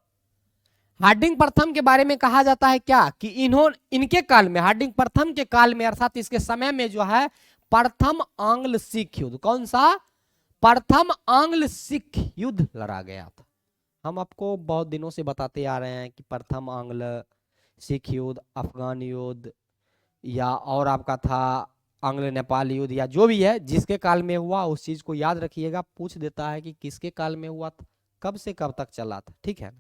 हार्डिंग प्रथम के बारे में कहा जाता है क्या कि इनके काल में, हार्डिंग प्रथम के काल में, अर्थात इसके समय में जो है प्रथम आंग्ल सिख युद्ध, कौन सा? प्रथम आंग्ल सिख युद्ध लड़ा गया था। हम आपको बहुत दिनों से बताते आ रहे हैं कि प्रथम आंग्ल सिख युद्ध, अफगान युद्ध, या और आपका था आंग्ल नेपाल युद्ध, या जो भी है जिसके काल में हुआ उस चीज को याद रखिएगा। पूछ देता है कि किसके काल में हुआ था, कब से कब तक चला था, ठीक है।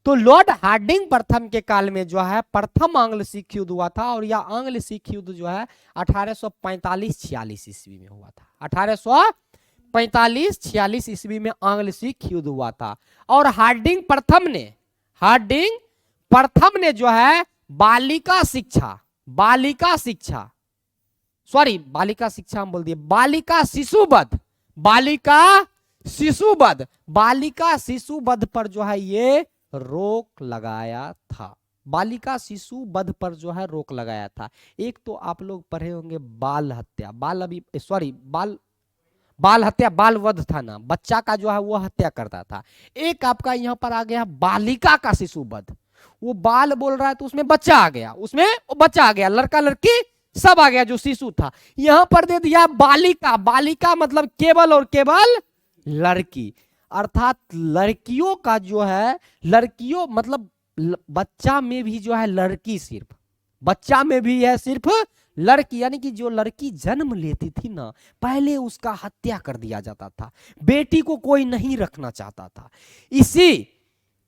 तो लॉर्ड हार्डिंग प्रथम के काल में जो है प्रथम आंग्ल सिख युद्ध हुआ था, और यह आंग्ल सिख युद्ध जो है 1845-46 ईस्वी में हुआ था। 1845-46 ईस्वी में आंग्ल सिख युद्ध हुआ था। और हार्डिंग प्रथम ने जो है बालिका शिक्षा हम बोल दिए, बालिका शिशुवध पर जो है ये रोक लगाया था। बालिका शिशु वध पर जो है रोक लगाया था। एक तो आप लोग पढ़े होंगे बाल हत्या, बाल हत्या, बाल वध था ना, बच्चा का जो है वो हत्या करता था। एक आपका यहाँ पर आ गया बालिका का शिशु वध। वो बाल बोल रहा है तो उसमें बच्चा आ गया, लड़का लड़की सब आ गया जो शिशु था। यहां पर दे दिया बालिका मतलब केवल और केवल लड़की। अर्थात लड़कियों का जो है, लड़कियों मतलब बच्चा में भी जो है लड़की, सिर्फ बच्चा में भी है सिर्फ लड़की, यानी कि जो लड़की जन्म लेती थी ना, पहले उसका हत्या कर दिया जाता था। बेटी को कोई नहीं रखना चाहता था। इसी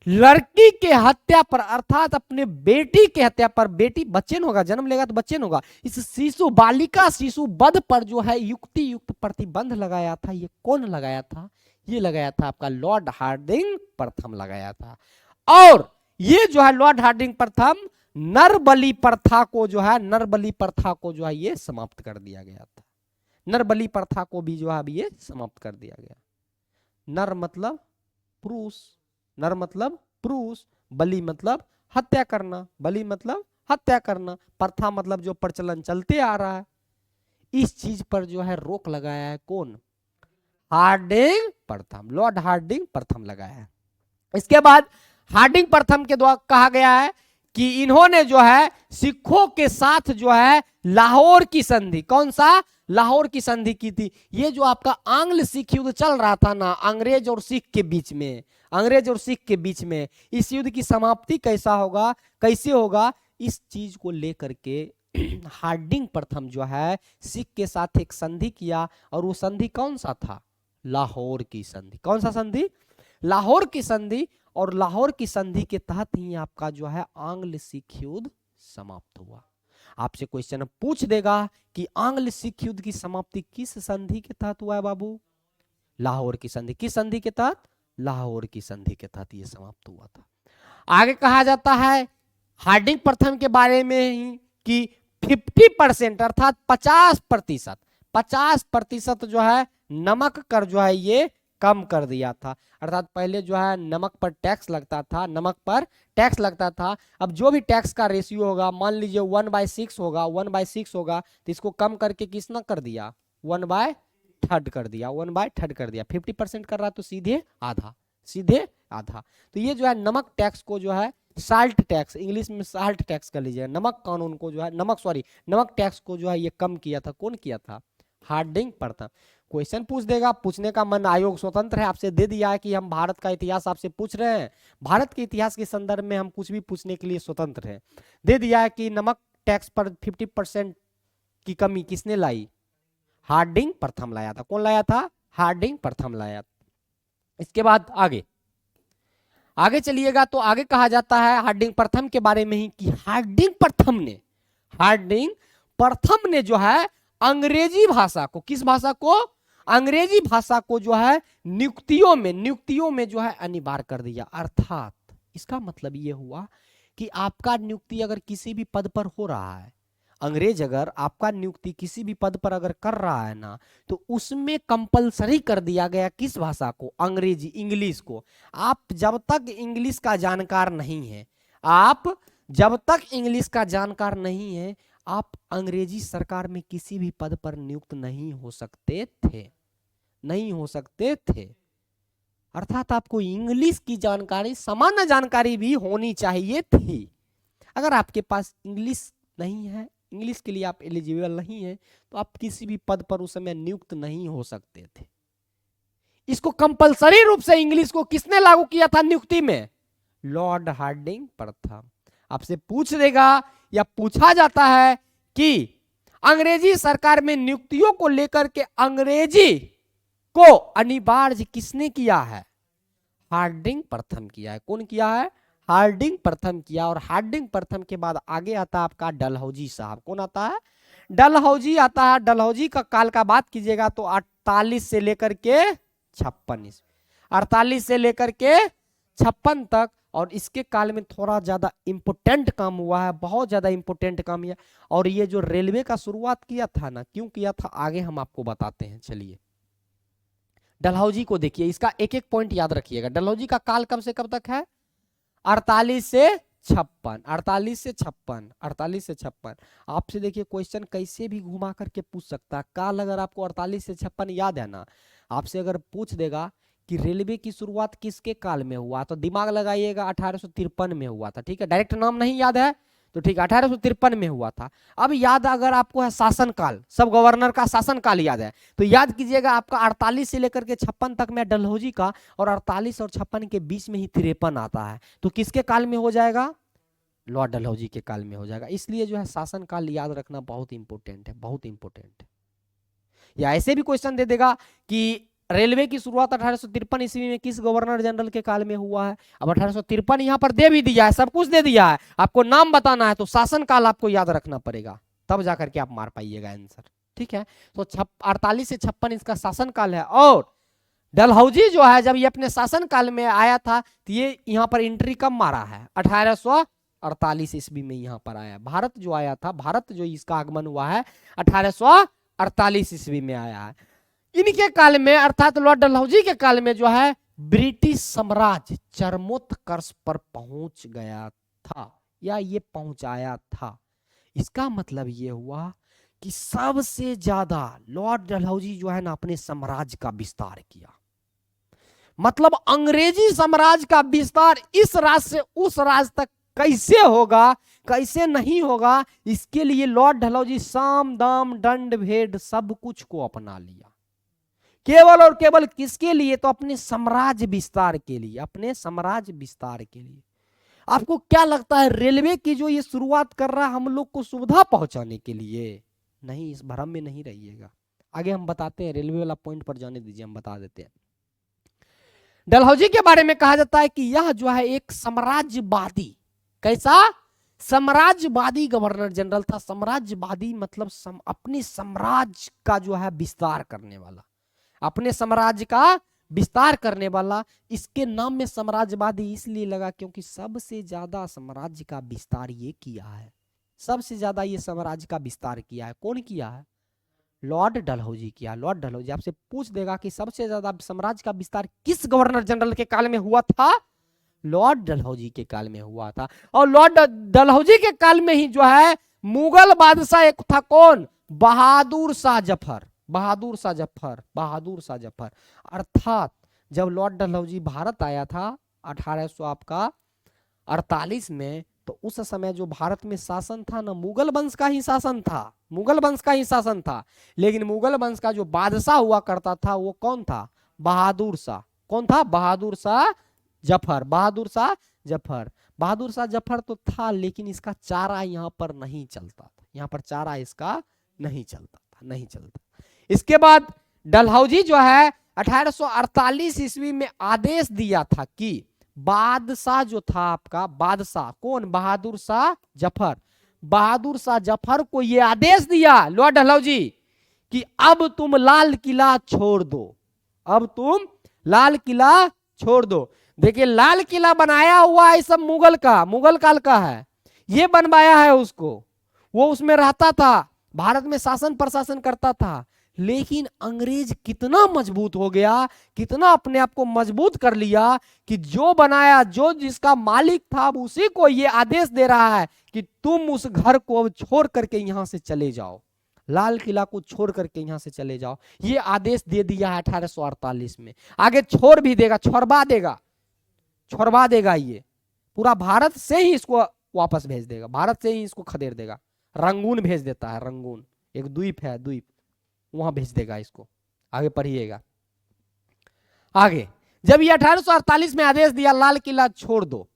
लड़की के हत्या पर अर्थात अपने बेटी के हत्या पर, बेटी बच्चे न होगा, जन्म लेगा तो बच्चे न होगा, इस शिशु बालिका शिशु वध पर जो है युक्ति युक्त प्रतिबंध लगाया था। ये कौन लगाया था? ये लगाया था आपका लॉर्ड हार्डिंग प्रथम लगाया था। और ये जो है लॉर्ड हार्डिंग प्रथम नरबली प्रथा को जो है, नरबली प्रथा को जो है ये समाप्त कर दिया गया था। नरबली प्रथा को भी जो है अब ये समाप्त कर दिया गया। नर मतलब पुरुष, नर मतलब पुरुष, बलि मतलब हत्या करना, बलि मतलब हत्या करना, प्रथा मतलब जो प्रचलन चलते आ रहा है, इस चीज पर जो है रोक लगाया है कौन? हार्डिंग प्रथम, लॉर्ड हार्डिंग प्रथम लगाया है। इसके बाद हार्डिंग प्रथम के द्वारा कहा गया है कि इन्होंने जो है सिखों के साथ जो है लाहौर की संधि, कौन सा? लाहौर की संधि की थी। ये जो आपका आंग्ल सिख युद्ध चल रहा था ना, अंग्रेज और सिख के बीच में, अंग्रेज और सिख के बीच में, इस युद्ध की समाप्ति कैसा होगा, कैसे होगा, इस चीज को लेकर के हार्डिंग प्रथम जो है सिख के साथ एक संधि किया। और वो संधि कौन सा था? लाहौर की संधि। कौन सा संधि? लाहौर की संधि। और लाहौर की संधि के तहत ही आपका जो है आंग्ल सिख युद्ध समाप्त हुआ। आपसे क्वेश्चन पूछ देगा कि आंग्ल सिख युद्ध की समाप्ति किस संधि के तहत हुआ है बाबू? लाहौर की संधि। किस संधि के तहत? लाहौर की संधि के तहत यह समाप्त हुआ था। आगे कहा जाता है हार्डिंग प्रथम के बारे में ही कि 50% अर्थात 50%, 50% जो है नमक कर जो है ये कम कर दिया था। अर्थात पहले जो है नमक पर टैक्स लगता था, नमक पर टैक्स लगता था। अब जो भी टैक्स का रेशियो होगा, मान लीजिए 1/6 होगा, 1/6 होगा, तो इसको कम करके किसने कर दिया? 1/3 कर दिया, 1/3 कर दिया। 50% कर रहा तो सीधे आधा, सीधे आधा। तो ये जो है नमक टैक्स को जो है साल्ट टैक्स, इंग्लिश में साल्ट टैक्स कर लीजिए, नमक कानून को जो है, नमक टैक्स को जो है ये कम किया था। कौन किया था? हार्डिंग प्रथम। क्वेश्चन पूछ देगा, पूछने का मन आयोग स्वतंत्र है। आपसे दे दिया है कि हम भारत का इतिहास आपसे पूछ रहे हैं, भारत के इतिहास के संदर्भ में हम कुछ भी पूछने के लिए स्वतंत्र हैं। दे दिया है कि नमक टैक्स पर 50% की कमी किसने लाई? हार्डिंग प्रथम लाया था। कौन लाया था? हार्डिंग प्रथम लाया। इसके बाद आगे चलिएगा तो आगे कहा जाता है हार्डिंग प्रथम के बारे में ही कि हार्डिंग प्रथम ने जो है अंग्रेजी भाषा को, किस भाषा को? अंग्रेजी भाषा को जो है नियुक्तियों में जो है अनिवार्य कर दिया। अर्थात इसका मतलब ये हुआ कि आपका नियुक्ति अगर किसी भी पद पर हो रहा है, अंग्रेज अगर आपका नियुक्ति किसी भी पद पर अगर कर रहा है ना, तो उसमें कंपलसरी कर दिया गया किस भाषा को? अंग्रेजी, इंग्लिश को। आप जब तक इंग्लिश का जानकार नहीं है, आप जब तक इंग्लिश का जानकार नहीं है, आप अंग्रेजी सरकार में किसी भी पद पर नियुक्त नहीं हो सकते थे, नहीं हो सकते थे। अर्थात आपको इंग्लिश की जानकारी, सामान्य जानकारी भी होनी चाहिए थी। अगर आपके पास इंग्लिश नहीं है, इंग्लिश के लिए आप एलिजिबल नहीं है, तो आप किसी भी पद पर उस समय नियुक्त नहीं हो सकते थे। इसको कंपलसरी रूप से इंग्लिश को किसने लागू किया था नियुक्ति में? लॉर्ड हार्डिंग प्रथम। आपसे पूछ देगा या पूछा जाता है कि अंग्रेजी सरकार में नियुक्तियों को लेकर के अंग्रेजी को अनिवार्य किसने किया है? हार्डिंग प्रथम किया है। कौन किया है? हार्डिंग प्रथम किया। और हार्डिंग प्रथम के बाद आगे आता है आपका डलहौजी साहब। कौन आता है? डलहौजी आता है। डलहौजी का काल का बात कीजिएगा तो 48 से लेकर के 56, 48 से लेकर के 56 तक। और इसके काल में थोड़ा ज्यादा इंपोर्टेंट काम हुआ है, बहुत ज्यादा इंपोर्टेंट काम किया। और ये जो रेलवे का शुरुआत किया था ना, क्यों किया था आगे हम आपको बताते हैं। चलिए डलहौजी को देखिए, इसका एक एक पॉइंट याद रखिएगा। डलहौजी का काल कब से कब तक है? 48 से 56, 48 से 56, 48 से 56। आपसे देखिए क्वेश्चन कैसे भी घुमा करके पूछ सकता है। काल अगर आपको 48 से 56 याद है ना, आपसे अगर पूछ देगा कि रेलवे की शुरुआत किसके काल में हुआ, तो दिमाग लगाइएगा 1853 में हुआ था। ठीक है, डायरेक्ट नाम नहीं याद है तो ठीक है, 1853 में हुआ था। अब याद अगर आपको है शासनकाल, सब गवर्नर का शासनकाल याद है, तो याद कीजिएगा आपका 48 से लेकर के 56 तक में डलहौजी का, और 48 और 56 के बीच में ही 53 आता है। तो किसके काल में हो जाएगा? लॉर्ड डलहौजी के काल में हो जाएगा। इसलिए जो है शासनकाल याद रखना बहुत इंपॉर्टेंट है, बहुत इंपॉर्टेंट है। या ऐसे भी क्वेश्चन दे देगा कि रेलवे की शुरुआत 1853 ईस्वी में किस गवर्नर जनरल के काल में हुआ है? अब 1853 यहाँ पर दे भी दिया है, सब कुछ दे दिया है, आपको नाम बताना है तो शासन काल आपको याद रखना पड़ेगा, तब जाकर के आप मार पाइएगा आंसर। ठीक है, तो 48 से 56 इसका शासन काल है। और डलहौजी जो है जब ये अपने शासन काल में आया था तो ये यहाँ पर एंट्री कब मारा है? 1848 ईस्वी में यहाँ पर आया। भारत जो आया था, भारत जो इसका आगमन हुआ है 1848 ईस्वी में आया है। इनके काल में अर्थात लॉर्ड डलहौजी के काल में जो है ब्रिटिश साम्राज्य चरमोत्कर्ष पर पहुंच गया था या ये पहुंचाया था। इसका मतलब ये हुआ कि सबसे ज्यादा लॉर्ड डलहौजी जो है ना अपने साम्राज्य का विस्तार किया। मतलब अंग्रेजी साम्राज्य का विस्तार इस राज्य से उस राज्य तक कैसे होगा, कैसे नहीं होगा, इसके लिए लॉर्ड डलहौजी साम दाम दंड भेद सब कुछ को अपना लिया। केवल और केवल किसके लिए? तो अपने साम्राज्य विस्तार के लिए, अपने साम्राज्य विस्तार के लिए। आपको क्या लगता है रेलवे की जो ये शुरुआत कर रहा है हम लोग को सुविधा पहुंचाने के लिए? नहीं, इस भ्रम में नहीं रहिएगा, आगे हम बताते हैं। रेलवे वाला पॉइंट पर जाने दीजिए, हम बता देते हैं। डलहौजी के बारे में कहा जाता है कि यह जो है एक साम्राज्यवादी, कैसा? साम्राज्यवादी गवर्नर जनरल था। साम्राज्यवादी मतलब अपने साम्राज्य का जो है विस्तार करने वाला, अपने साम्राज्य का विस्तार करने वाला। इसके नाम में साम्राज्यवादी इसलिए लगा क्योंकि सबसे ज्यादा साम्राज्य का विस्तार ये किया है, सबसे ज्यादा ये साम्राज्य का विस्तार किया है। कौन किया है? लॉर्ड डलहौजी किया। लॉर्ड डलहौजी आपसे पूछ देगा कि सबसे ज्यादा साम्राज्य का विस्तार किस गवर्नर जनरल के काल में हुआ था? लॉर्ड डलहौजी के काल में हुआ था। और लॉर्ड डलहौजी के काल में ही जो है मुगल बादशाह एक था, कौन? बहादुर शाह जफर। बहादुर शाह जफर, बहादुर शाह जफर। अर्थात जब लॉर्ड डलहौजी भारत आया था 1800 आपका 48 में, तो उस समय जो भारत में शासन था ना, मुगल वंश का ही शासन था, मुगल वंश का ही शासन था। लेकिन मुगल वंश का जो बादशाह हुआ करता था वो कौन था? बहादुर शाह। कौन था? बहादुर शाह जफर। बहादुर शाह जफर, बहादुर शाह जफर तो था, लेकिन इसका चारा यहाँ पर नहीं चलता था, यहाँ पर चारा इसका नहीं चलता था, नहीं चलता। इसके बाद डलहौजी जो है 1848 ईस्वी में आदेश दिया था कि बादशाह जो था आपका, बादशाह कौन? बहादुर शाह जफर। बहादुर शाह जफर को यह आदेश दिया लॉर्ड डलहौजी कि अब तुम लाल किला छोड़ दो, अब तुम लाल किला छोड़ दो। देखिए लाल किला बनाया हुआ है सब मुगल का, मुगल काल का है, ये बनवाया है उसको, वो उसमें रहता था, भारत में शासन प्रशासन करता था। लेकिन अंग्रेज कितना मजबूत हो गया, कितना अपने आप को मजबूत कर लिया कि जो बनाया, जो जिसका मालिक था उसी को ये आदेश दे रहा है कि तुम उस घर को अब छोड़ करके यहां से चले जाओ, लाल किला को छोड़ करके यहां से चले जाओ। ये आदेश दे दिया है 1848 में। आगे छोड़ भी देगा, छोड़वा देगा, छोड़वा देगा, ये पूरा भारत से ही इसको वापस भेज देगा, भारत से ही इसको खदेड़ देगा। रंगून भेज देता है, रंगून एक द्वीप है, द्वीप, वहां भेज देगा इसको। आगे पढ़िएगा। आगे जब ये 1848 में आदेश दिया लाल किला छोड़ दो,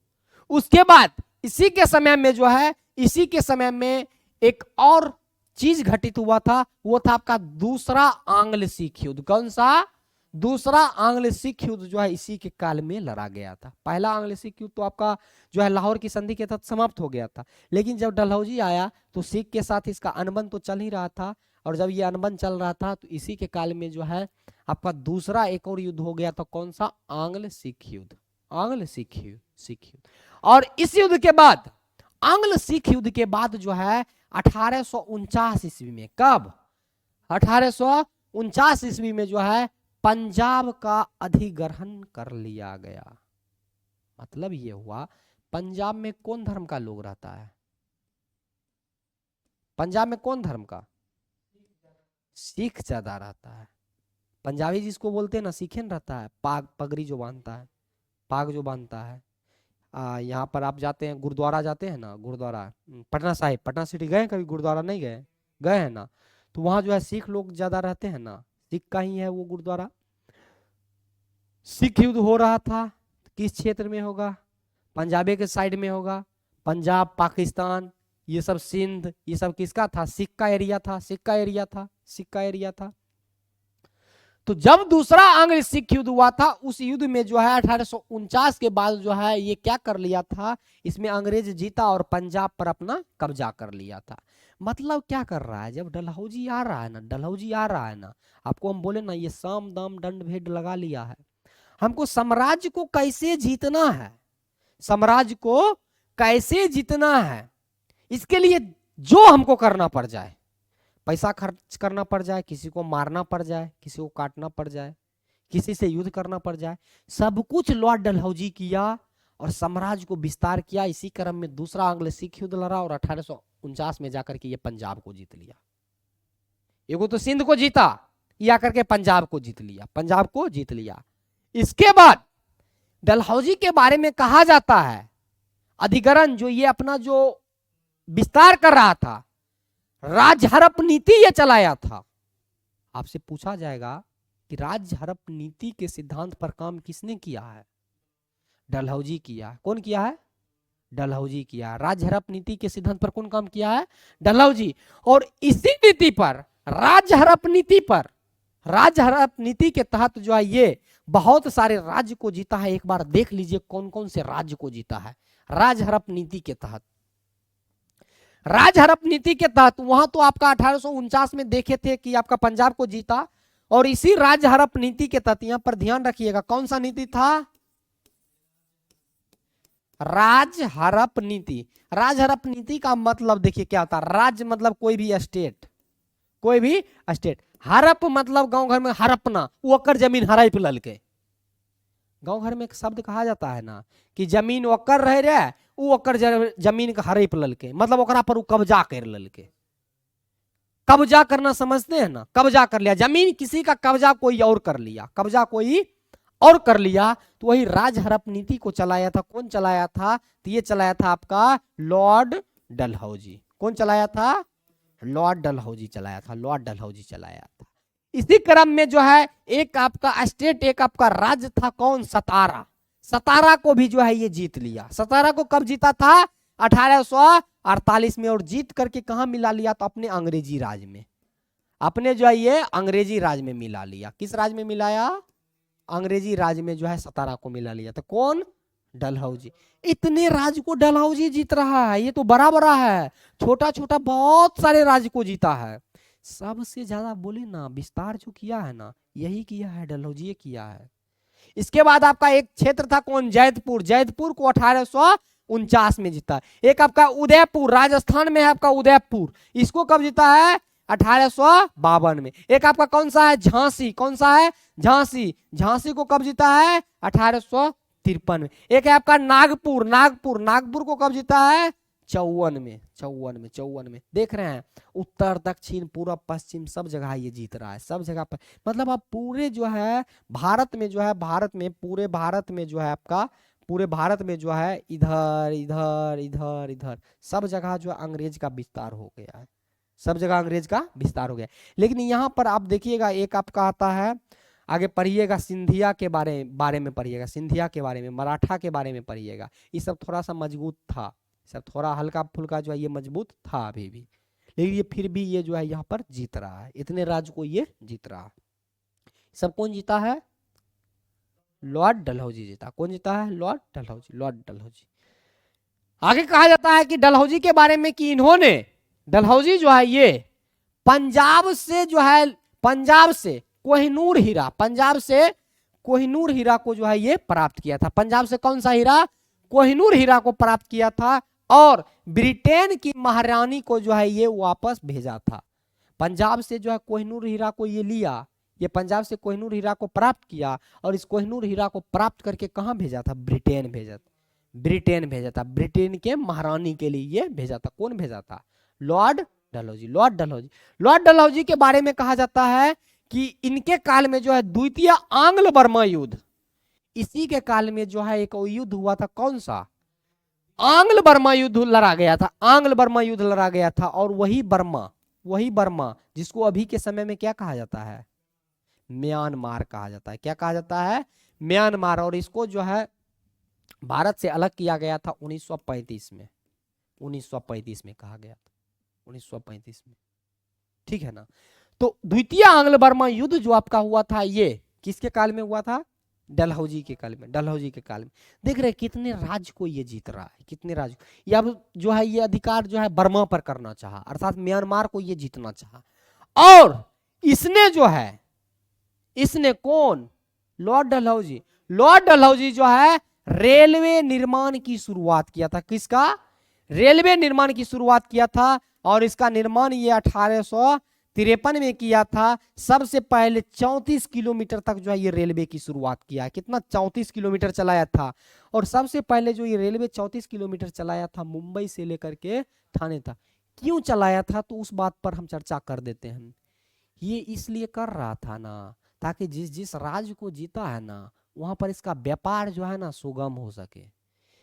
उसके बाद इसी के समय में जो है, इसी के समय में एक और चीज घटित हुआ था, वो था आपका दूसरा आंग्ल सिख युद्ध। कौन सा? दूसरा आंग्ल सिख युद्ध जो है इसी के काल में लड़ा गया था। पहला आंग्ल सिख युद्ध तो आपका जो है लाहौर की संधि के तहत समाप्त हो गया था, लेकिन जब डलहौजी आया तो सिख के साथ इसका अनबन तो चल ही रहा था, और जब ये अनबन चल रहा था तो इसी के काल में जो है आपका दूसरा एक और युद्ध हो गया था। कौन सा? आंग्ल सिख युद्ध, आंग्ल सिख युद्ध, सिख युद्ध। और इस युद्ध के बाद, आंग्ल सिख युद्ध के बाद जो है 1849 ईस्वी में, कब? 1849 ईस्वी में जो है पंजाब का अधिग्रहण कर लिया गया। मतलब ये हुआ पंजाब में कौन धर्म का लोग रहता है? पंजाब में कौन धर्म का? सिख ज्यादा रहता है। पंजाबी जिसको बोलते हैं ना, सिखन रहता है, पाग पगड़ी जो बांधता है, पाग जो बांधता है। यहाँ पर आप जाते हैं, गुरुद्वारा जाते हैं ना, गुरुद्वारा पटना साहिब, पटना सिटी गए कभी? गुरुद्वारा नहीं गए? गए हैं ना? तो वहां जो है सिख लोग ज्यादा रहते हैं ना, सिख का ही है वो गुरुद्वारा। सिख युद्ध हो रहा था, किस क्षेत्र में होगा? पंजाबी के साइड में होगा। पंजाब, पाकिस्तान, ये सब सिंध, ये सब किसका था? सिख का एरिया था, सिख का एरिया था, सिख का एरिया था। तो जब दूसरा आंग्ल सिख युद्ध हुआ था, उस युद्ध में जो है 1849 के बाद जो है ये क्या कर लिया था, इसमें अंग्रेज जीता और पंजाब पर अपना कब्जा कर लिया था। मतलब क्या कर रहा है, जब डलहौजी आ रहा है ना, डलहौजी आ रहा है ना, आपको हम बोले ना ये साम दाम दंड भेद लगा लिया है, हमको साम्राज्य को कैसे जीतना है, साम्राज्य को कैसे जीतना है, इसके लिए जो हमको करना पड़ जाए, पैसा खर्च करना पड़ जाए, किसी को मारना पड़ जाए, किसी को काटना पड़ जाए, किसी से युद्ध करना पड़ जाए, सब कुछ लॉर्ड डलहौजी किया और साम्राज्य को विस्तार किया। इसी क्रम में दूसरा आंग्ल सिख युद्ध लड़ा और 1849 में जाकर के ये पंजाब को जीत लिया। एगो तो सिंध को जीता, ये आकर के पंजाब को जीत लिया, पंजाब को जीत लिया। इसके बाद डलहौजी के बारे में कहा जाता है, अधिग्रहण जो ये अपना जो विस्तार कर रहा था, राज्य हड़प नीति ये चलाया था। आपसे पूछा जाएगा कि राज्य हड़प नीति के सिद्धांत पर काम किसने किया है? डलहौजी किया। कौन किया है? डलहौजी किया। राज्य हड़प नीति के सिद्धांत पर कौन काम किया है? डलहौजी। और इसी नीति पर, राज्य हड़प नीति पर, राज्य हड़प नीति के तहत जो है ये बहुत सारे राज्य को जीता है। एक बार देख लीजिए कौन कौन से राज्य को जीता है राज्य हड़प नीति के तहत। राज्य हड़प नीति के तहत वहां तो आपका 1849 में देखे थे कि आपका पंजाब को जीता, और इसी राज्य हड़प नीति के तहत यहां पर ध्यान रखिएगा कौन सा नीति था? राज्य हड़प नीति। राज्य हड़प नीति का मतलब देखिए क्या होता है। राज्य मतलब कोई भी स्टेट, कोई भी स्टेट। हड़प मतलब गांव घर में हड़पना, वो ओकर जमीन हड़प ललके। गांव घर में एक शब्द कहा जाता है ना कि जमीन ओकर रह रहे, वो ओकर जमीन का हड़प ललके, मतलब ओकरा पर वो कब्जा कर ललके। कब्जा करना समझते हैं ना, कब्जा कर लिया जमीन, किसी का कब्जा कोई और कर लिया, कब्जा कोई और कर लिया, तो वही राज्य हड़प नीति को चलाया था। कौन चलाया था? तो ये चलाया था आपका लॉर्ड डलहौजी। कौन चलाया था? लॉर्ड डलहौजी चलाया था, लॉर्ड डलहौजी चलाया था। इसी क्रम में जो है एक आपका स्टेट, एक आपका राज्य था, कौन? सतारा। सतारा को भी जो है ये जीत लिया। सतारा को कब जीता था? 1848 में। और जीत करके कहां मिला लिया? तो अपने अंग्रेजी राज में, अपने जो है ये अंग्रेजी राज में मिला लिया। किस राज में मिलाया? अंग्रेजी राज में जो है सतारा को मिला लिया। तो कौन? डलहौजी। इतने राज्य को डलहौजी जीत रहा है, ये तो बड़ा बड़ा है, छोटा छोटा बहुत सारे राज्य को जीता है। सबसे ज्यादा बोले ना विस्तार जो किया है ना, यही किया है, डलहौजी किया है। इसके बाद आपका एक क्षेत्र था कौन? जैतपुर। जैतपुर को 1849 में जीता। एक आपका उदयपुर, राजस्थान में है आपका उदयपुर, इसको कब जीता है? 1852 में। एक आपका कौन सा है? झांसी। कौन सा है? झांसी। झांसी को कब जीता है? 1853 में। एक है आपका नागपुर। नागपुर, नागपुर को कब जीता है? 54 में। देख रहे हैं उत्तर दक्षिण पूर्व पश्चिम सब जगह ये जीत रहा है, सब जगह पर। मतलब आप पूरे जो है भारत में जो है, भारत में, पूरे भारत में जो है आपका, पूरे भारत में जो है इधर इधर इधर इधर सब जगह जो अंग्रेज का विस्तार हो गया है, सब जगह अंग्रेज का विस्तार हो गया। लेकिन यहाँ पर आप देखिएगा एक आपका आता है, आगे पढ़िएगा सिंधिया के बारे में पढ़िएगा, सिंधिया के बारे में, मराठा के बारे में पढ़िएगा। ये सब थोड़ा सा मजबूत था, सब थोड़ा हल्का फुल्का जो है ये मजबूत था अभी भी, लेकिन ये फिर भी ये जो है यहाँ पर जीत रहा है, इतने राज्य को ये जीत रहा है। सब कौन जीता है? लॉर्ड डलहौजी जीता। कौन जीता है? Lord Dalhousie, Lord Dalhousie. आगे कहा जाता है कि डलहौजी के बारे में कि इन्होंने, डलहौजी जो है ये पंजाब से जो है, पंजाब से कोहिनूर हीरा, पंजाब से कोहिनूर हीरा को जो है ये प्राप्त किया था। पंजाब से कौन सा हीरा? कोहिनूर हीरा को प्राप्त किया था, और ब्रिटेन की महारानी को जो है ये वापस भेजा था। पंजाब से जो है कोहिनूर हीरा को ये लिया, ये पंजाब से कोहिनूर हीरा को प्राप्त किया, और इस कोहिनूर हीरा को प्राप्त करके कहां भेजा था? ब्रिटेन भेजा था, ब्रिटेन भेजा था, ब्रिटेन के महारानी के लिए ये भेजा था। कौन भेजा था? Lord Dalhousie, Lord Dalhousie. Lord Dalhousie के बारे में कहा जाता है कि इनके काल में जो है द्वितीय आंग्ल बर्मा युद्ध, इसी के काल में जो है एक युद्ध हुआ था, कौन सा? आंग्ल बर्मा युद्ध लड़ा गया था, आंग्ल बर्मा युद्ध लड़ा गया था। और वही बर्मा, वही बर्मा जिसको अभी के समय में क्या कहा जाता है? म्यांमार कहा जाता है। क्या कहा जाता है? म्यांमार। और इसको जो है भारत से अलग किया गया था 1935 में, 1935 में कहा गया था, 1935 में। ठीक है ना। तो द्वितीय आंग्ल बर्मा युद्ध जो आपका हुआ था, ये किसके काल में हुआ था? डलहौजी के काल में। डलहौजी के काल में देख रहे कितने राज्य को ये जीत रहा है, कितने राज्य, ये अब जो है ये अधिकार जो है बर्मा पर करना चाहा, अर्थात म्यांमार को ये जीतना चाहा। और इसने जो है, इसने कौन? लॉर्ड डलहौजी। लॉर्ड डलहौजी जो है रेलवे निर्माण की शुरुआत किया था। किसका? रेलवे निर्माण की शुरुआत किया था, और इसका निर्माण ये 1853 में किया था। सबसे पहले 34 किलोमीटर तक जो है ये रेलवे की शुरुआत किया है। कितना? 34 किलोमीटर चलाया था। और सबसे पहले जो ये रेलवे 34 किलोमीटर चलाया था मुंबई से लेकर के ठाणे तक। क्यों चलाया था तो उस बात पर हम चर्चा कर देते हैं। ये इसलिए कर रहा था ना, ताकि जिस जिस राज्य को जीता है ना वहां पर इसका व्यापार जो है ना सुगम हो सके,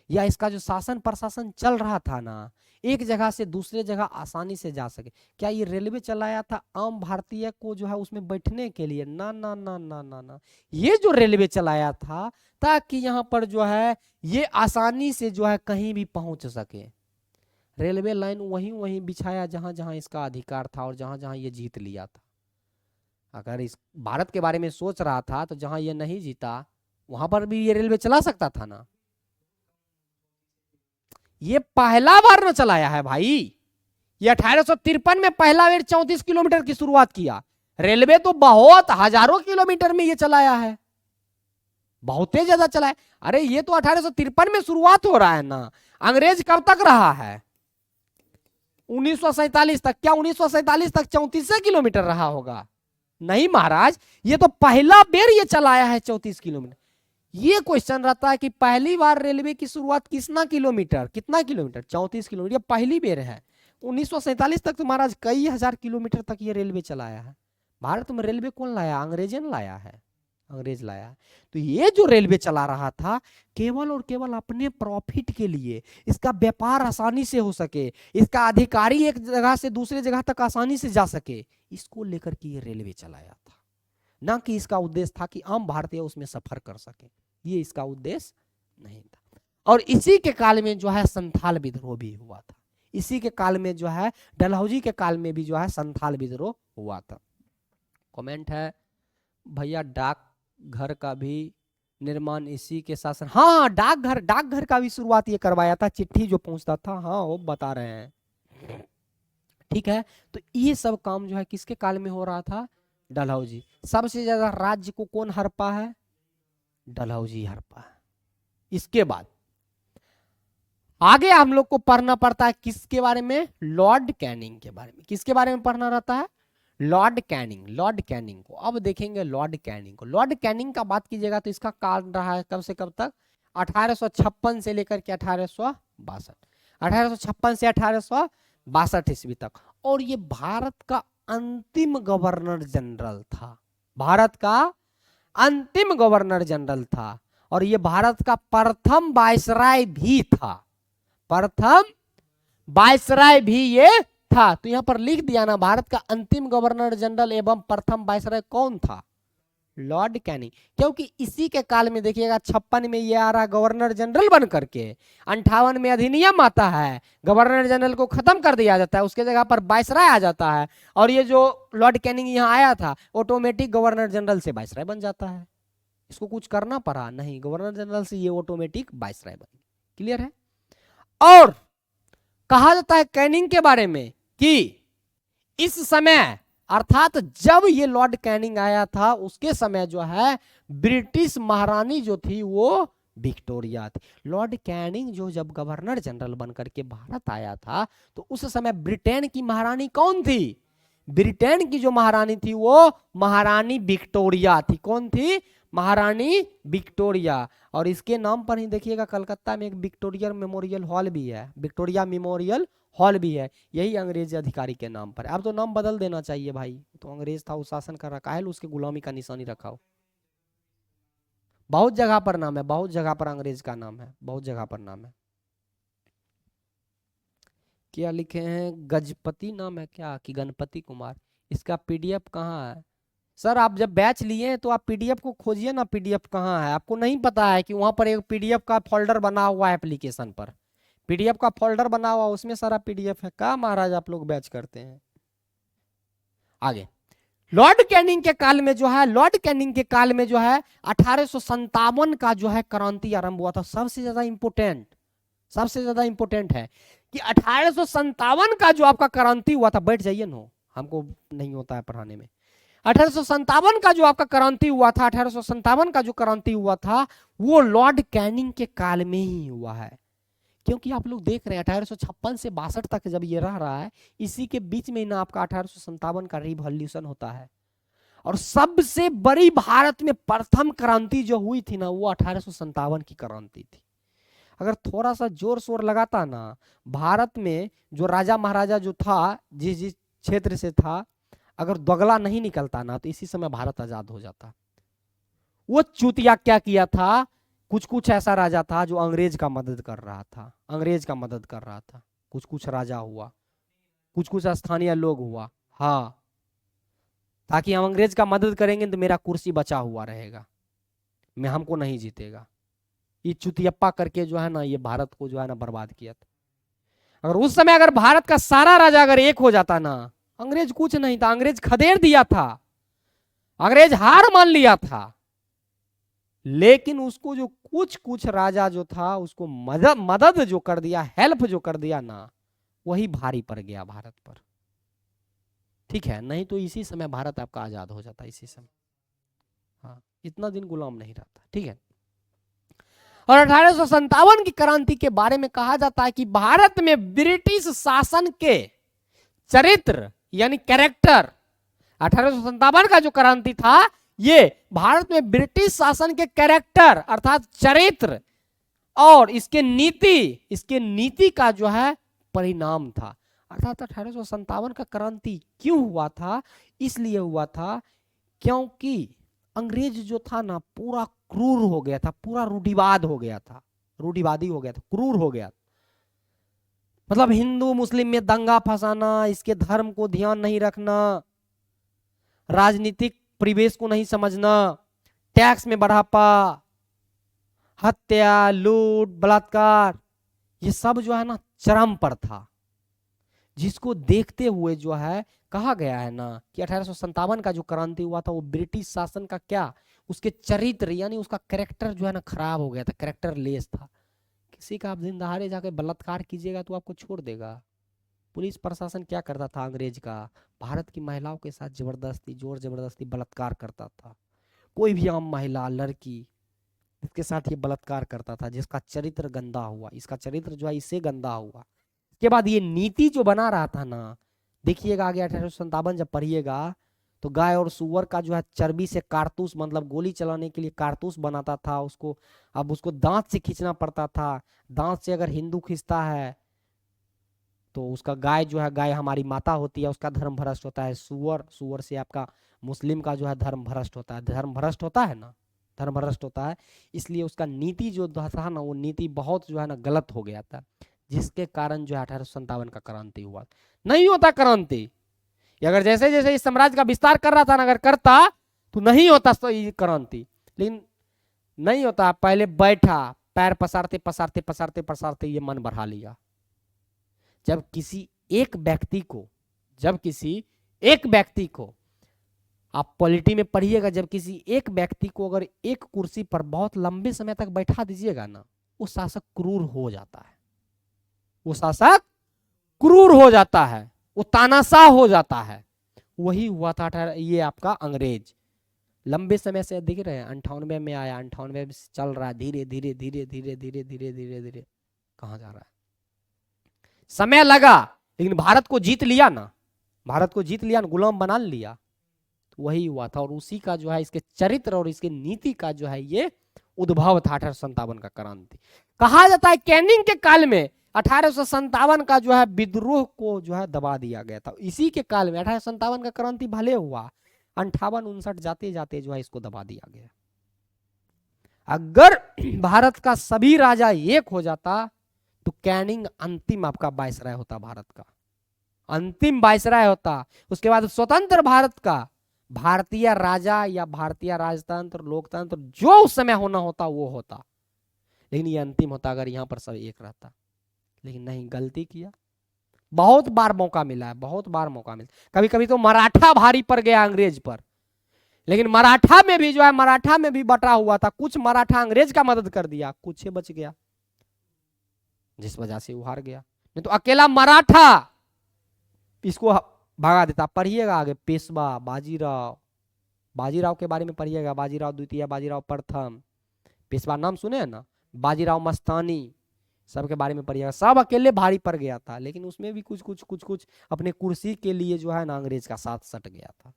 या इसका जो शासन प्रशासन चल रहा था ना एक जगह से दूसरे जगह आसानी से जा सके। क्या ये रेलवे चलाया था आम भारतीय को जो है उसमें बैठने के लिए? ना ना ना ना ना ना, ये जो रेलवे चलाया था ताकि यहाँ पर जो है ये आसानी से जो है कहीं भी पहुंच सके। रेलवे लाइन वहीं वहीं बिछाया जहां जहां इसका अधिकार था और जहां जहां ये जीत लिया था। अगर इस भारत के बारे में सोच रहा था तो जहां ये नहीं जीता वहां पर भी ये रेलवे चला सकता था ना। ये पहला बार न चलाया है भाई। ये 1853 में पहला बार 34 किलोमीटर की शुरुआत किया। रेलवे तो बहुत हजारों किलोमीटर में ये चलाया है, बहुत ही ज्यादा चलाया। अरे ये तो 1853 में शुरुआत हो रहा है ना। अंग्रेज कब तक रहा है? 1947 तक। क्या 1947 तक 34 किलोमीटर रहा होगा? नहीं महाराज, ये तो पहला बेर ये चलाया है 34 किलोमीटर। ये क्वेश्चन रहता है कि पहली बार रेलवे की शुरुआत कितना किलोमीटर? 34 किलोमीटर। ये पहली बेर है। 1947 तक तो महाराज कई हजार किलोमीटर तक ये रेलवे चलाया है। भारत में रेलवे कौन लाया? अंग्रेजन लाया है, अंग्रेज लाया है। तो ये जो रेलवे चला रहा था केवल और केवल अपने प्रॉफिट के लिए, इसका व्यापार आसानी से हो सके, इसका अधिकारी एक जगह से दूसरे जगह तक आसानी से जा सके, इसको लेकर के ये रेलवे चलाया था। ना कि इसका उद्देश्य था कि आम भारतीय उसमें सफर कर सके, ये इसका उद्देश्य नहीं था। और इसी के काल में जो है संथाल विद्रोह भी हुआ था। इसी के काल में जो है डलहौजी के काल में भी जो है संथाल विद्रोह हुआ था। कमेंट है भैया डाक घर का भी निर्माण इसी के शासन। हाँ, डाकघर का भी शुरुआत ये करवाया था। चिट्ठी जो पहुंचता था, हाँ वो बता रहे हैं। ठीक है, तो ये सब काम जो है किसके काल में हो रहा था? डलहौजी। सबसे ज्यादा राज्य को कौन हड़पा है? डलहौजी हड़पा है। इसके बाद आगे हम लोग को पढ़ना पड़ता है किसके बारे में? लॉर्ड कैनिंग के बारे में। किसके बारे में पढ़ना रहता है? Lord Canning. लॉर्ड कैनिंग को अब देखेंगे। लॉर्ड कैनिंग को, लॉर्ड कैनिंग का बात कीजिएगा तो इसका काल रहा है कब से कब तक? 1856 से लेकर के 1862। 1856 से 1862 ईस्वी तक। और ये भारत का अंतिम गवर्नर जनरल था। भारत का अंतिम गवर्नर जनरल था। और ये भारत का प्रथम वायसराय भी था। प्रथम वायसराय भी ये था। तो यहां पर लिख दिया ना, भारत का अंतिम गवर्नर जनरल एवं प्रथम वायसराय कौन था? Lord Canning. क्योंकि इसी के काल में देखिएगा 56 में ये आ रहा गवर्नर जनरल बन करके, 58 में अधिनियम आता है, गवर्नर जनरल को खत्म कर दिया जाता है, उसके जगह पर वायसराय आ जाता है। और ये जो लॉर्ड कैनिंग यहाँ आया था ऑटोमेटिक गवर्नर जनरल से वायसराय बन जाता है। इसको कुछ करना पड़ा नहीं, गवर्नर जनरल से ये ऑटोमेटिक वायसराय बन। क्लियर है? और कहा जाता है कैनिंग के बारे में कि इस समय अर्थात जब ये लॉर्ड कैनिंग आया था उसके समय जो है ब्रिटिश महारानी जो थी वो विक्टोरिया थी। लॉर्ड कैनिंग जो जब गवर्नर जनरल बनकर के भारत आया था तो उस समय ब्रिटेन की महारानी कौन थी? ब्रिटेन की जो महारानी थी वो महारानी विक्टोरिया थी। कौन थी? महारानी विक्टोरिया। और इसके नाम पर ही देखिएगा कलकत्ता में एक विक्टोरिया मेमोरियल हॉल भी है, विक्टोरिया मेमोरियल हॉल भी है, यही अंग्रेज अधिकारी के नाम पर। अब तो नाम बदल देना चाहिए भाई, तो अंग्रेज था, वो शासन कर रखा है, उसके गुलामी का निशानी रखा हो। बहुत जगह पर नाम है, बहुत जगह पर अंग्रेज का नाम है, बहुत जगह पर नाम है। क्या लिखे हैं? गजपति नाम है क्या कि गणपति कुमार? इसका पीडीएफ कहाँ है? सर आप जब बैच लिए हैं तो आप पीडीएफ को खोजिए ना, पीडीएफ कहाँ है? आपको नहीं पता है कि वहां पर एक पीडीएफ का फोल्डर बना हुआ है एप्लीकेशन पर, पीडीएफ का फोल्डर बना हुआ, उसमें सारा पीडीएफ है। कहाँ महाराज आप लोग बैच करते हैं? आगे लॉर्ड कैनिंग के काल में जो है, लॉर्ड कैनिंग के काल में जो है 1857 का जो है क्रांति आरंभ हुआ था। सबसे ज्यादा इंपोर्टेंट, सबसे ज्यादा इंपोर्टेंट है कि 1857 का जो आपका क्रांति हुआ था, बैठ जाइए ना, हमको नहीं होता है पढ़ाने में। 1857 का जो आपका क्रांति हुआ था, 1857 का जो क्रांति हुआ था वो लॉर्ड कैनिंग के काल में ही हुआ है। क्योंकि आप लोग देख रहे हैं 1856 से 62 तक जब ये रह रहा है, इसी के बीच में ना आपका 1857 का रिवॉल्यूशन होता है। और सबसे बड़ी भारत में प्रथम क्रांति जो हुई थी ना, वो 1857 की क्रांति थी। अगर थोड़ा सा जोर शोर लगाता ना, भारत में जो राजा महाराजा जो था, जिस जिस क्षेत्र से था, अगर दोगला नहीं निकलता ना, तो इसी समय भारत आजाद हो जाता। वो चूतिया क्या किया था, कुछ कुछ ऐसा राजा था जो अंग्रेज का मदद कर रहा था, अंग्रेज का मदद कर रहा था। कुछ कुछ राजा हुआ, कुछ कुछ स्थानीय लोग हुआ, हाँ, ताकि हम अंग्रेज का मदद करेंगे तो मेरा कुर्सी बचा हुआ रहेगा, मैं हमको नहीं जीतेगा। ये चुतियप्पा करके जो है ना, ये भारत को जो है ना बर्बाद किया था। अगर उस समय अगर भारत का सारा राजा अगर एक हो जाता ना, अंग्रेज कुछ नहीं था, अंग्रेज खदेड़ दिया था, अंग्रेज हार मान लिया था। लेकिन उसको जो कुछ कुछ राजा जो था, उसको मदद जो कर दिया, हेल्प जो कर दिया ना, वही भारी पड़ गया भारत पर। ठीक है, नहीं तो इसी समय भारत आपका आजाद हो जाता, इसी समय। हाँ, इतना दिन गुलाम नहीं रहता। ठीक है। और 1857 की क्रांति के बारे में कहा जाता है कि भारत में ब्रिटिश शासन के चरित्र यानी कैरेक्टर, 1857 का जो क्रांति था, ये भारत में ब्रिटिश शासन के कैरेक्टर अर्थात चरित्र और इसके नीति का जो है परिणाम था। अर्थात 1857 का क्रांति क्यों हुआ था? इसलिए हुआ था क्योंकि अंग्रेज जो था ना, पूरा क्रूर हो गया था, पूरा रूढ़िवाद हो गया था, रूढ़िवादी हो गया था, क्रूर हो गया। मतलब हिंदू मुस्लिम में दंगा फसाना, इसके धर्म को ध्यान नहीं रखना, राजनीतिक परिवेश को नहीं समझना, टैक्स में बढ़ापा, हत्या, लूट, बलात्कार, ये सब जो है ना चरम पर था। जिसको देखते हुए जो है कहा गया है ना कि 1857 का जो क्रांति हुआ था, वो ब्रिटिश शासन का क्या, उसके चरित्र यानी उसका कैरेक्टर जो है ना खराब हो गया था, कैरेक्टर लेस था। किसी का आप दिन दहाड़े जाके बलात्कार कीजिएगा तो आपको छोड़ देगा। पुलिस प्रशासन क्या करता था अंग्रेज का? भारत की महिलाओं के साथ जबरदस्ती, जोर जबरदस्ती बलात्कार करता था। कोई भी आम महिला, लड़की, इसके साथ ये बलात्कार करता था, जिसका चरित्र गंदा हुआ, इसका चरित्र जो है इससे गंदा हुआ। इसके बाद ये नीति जो बना रहा था ना, देखिएगा आगे 1857 जब पढ़िएगा तो गाय और सुअर का जो है चर्बी से कारतूस, मतलब गोली चलाने के लिए कारतूस बनाता था उसको। अब उसको दांत से खींचना पड़ता था, दांत से अगर हिंदू खींचता है तो उसका गाय जो है, गाय हमारी माता होती है, उसका धर्म भ्रष्ट होता है। सुअर से आपका मुस्लिम का जो है धर्म भ्रष्ट होता है, धर्म भ्रष्ट होता है ना, धर्म भ्रष्ट होता है। इसलिए उसका नीति जो था ना, वो नीति बहुत जो है ना गलत हो गया था, जिसके कारण जो है 1857 का क्रांति हुआ। नहीं होता क्रांति, अगर जैसे जैसे इस साम्राज्य का विस्तार कर रहा था ना, अगर करता तो नहीं होता तो ये क्रांति, लेकिन नहीं होता। पहले बैठा, पैर पसारते पसारते पसारते पसारते ये मन बढ़ा लिया। जब किसी एक व्यक्ति को आप पॉलिटी में पढ़िएगा, जब किसी एक व्यक्ति को अगर एक कुर्सी पर बहुत लंबे समय तक बैठा दीजिएगा ना, वो शासक क्रूर हो जाता है, वो शासक क्रूर हो जाता है, वो तानाशाह हो जाता है। वही हुआ था ये आपका अंग्रेज। लंबे समय से दिख रहे हैं, 98 में आया, 98 में चल रहा है, धीरे धीरे धीरे धीरे धीरे धीरे धीरे धीरे कहाँ जा रहा है। समय लगा लेकिन भारत को जीत लिया ना, भारत को जीत लिया ना, गुलाम बना लिया। तो वही हुआ था, और उसी का जो है इसके चरित्र और इसके नीति का जो है ये उद्भव था 1857 का क्रांति। कहा जाता है कैनिंग के काल में 1857 का जो है विद्रोह को जो है दबा दिया गया था। इसी के काल में 1857 का क्रांति भले हुआ, 58-59 जाते जाते जो है इसको दबा दिया गया। अगर भारत का सभी राजा एक हो जाता तो कैनिंग अंतिम आपका वायसराय होता, भारत का अंतिम वायसराय होता। उसके बाद स्वतंत्र भारत का भारतीय राजा या भारतीय राजतंत्र, लोकतंत्र जो उस समय होना होता वो होता, लेकिन ये अंतिम होता अगर यहां पर सब एक रहता। लेकिन नहीं, गलती किया, बहुत बार मौका मिला है, बहुत बार मौका मिला। कभी कभी तो मराठा भारी पड़ गया अंग्रेज पर, लेकिन मराठा में भी जो है, मराठा में भी बटा हुआ था, कुछ मराठा अंग्रेज का मदद कर दिया, कुछ बच गया, जिस वजह से वो हार गया। नहीं तो अकेला मराठा इसको भगा देता। पढ़िएगा आगे, पेशवा, बाजीराव, बाजीराव के बारे में पढ़िएगा, बाजीराव द्वितीय, बाजीराव प्रथम, पेशवा नाम सुने हैं ना, बाजीराव मस्तानी, सबके बारे में पढ़िएगा। सब अकेले भारी पड़ गया था, लेकिन उसमें भी कुछ अपने कुर्सी के लिए जो है ना अंग्रेज का साथ सट गया था,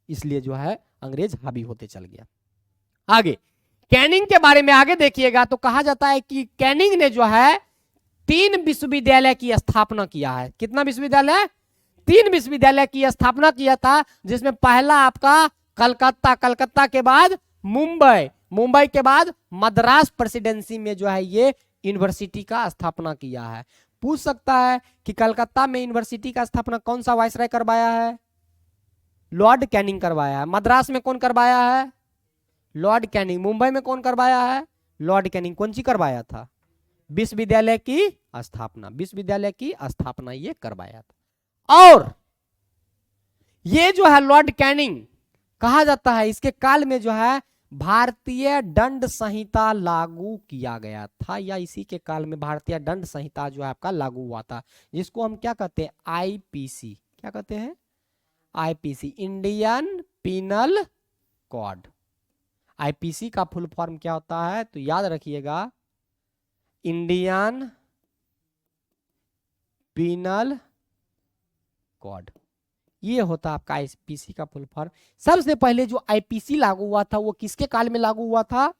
इसलिए जो है अंग्रेज हावी होते चल गया। आगे कैनिंग के बारे में आगे देखिएगा तो कहा जाता है कि कैनिंग ने जो है 3 विश्वविद्यालय की स्थापना किया है। कितना विश्वविद्यालय? 3 विश्वविद्यालय की स्थापना किया था, जिसमें पहला आपका कलकत्ता, कलकत्ता के बाद मुंबई, मुंबई के बाद मद्रास प्रेसिडेंसी में जो है ये यूनिवर्सिटी का स्थापना किया है। पूछ सकता है कि कलकत्ता में यूनिवर्सिटी का स्थापना कौन सा वायसराय करवाया है? लॉर्ड कैनिंग करवाया है। मद्रास में कौन करवाया है? Lord Canning. मुंबई में कौन करवाया है? Lord Canning. कौन सी करवाया था? विश्वविद्यालय की स्थापना, विश्वविद्यालय की स्थापना ये करवाया था। और ये जो है लॉर्ड कैनिंग, कहा जाता है इसके काल में जो है भारतीय दंड संहिता लागू किया गया था, या इसी के काल में भारतीय दंड संहिता जो है आपका लागू हुआ था, जिसको हम क्या कहते हैं? आईपीसी। क्या कहते हैं? IPC, Indian penal code. IPC का फुल फॉर्म क्या होता है तो याद रखिएगा, इंडियन पीनल कोड, ये होता आपका आईपीसी का फुल फॉर्म। सबसे पहले जो आईपीसी लागू हुआ था वो किसके काल में लागू हुआ था?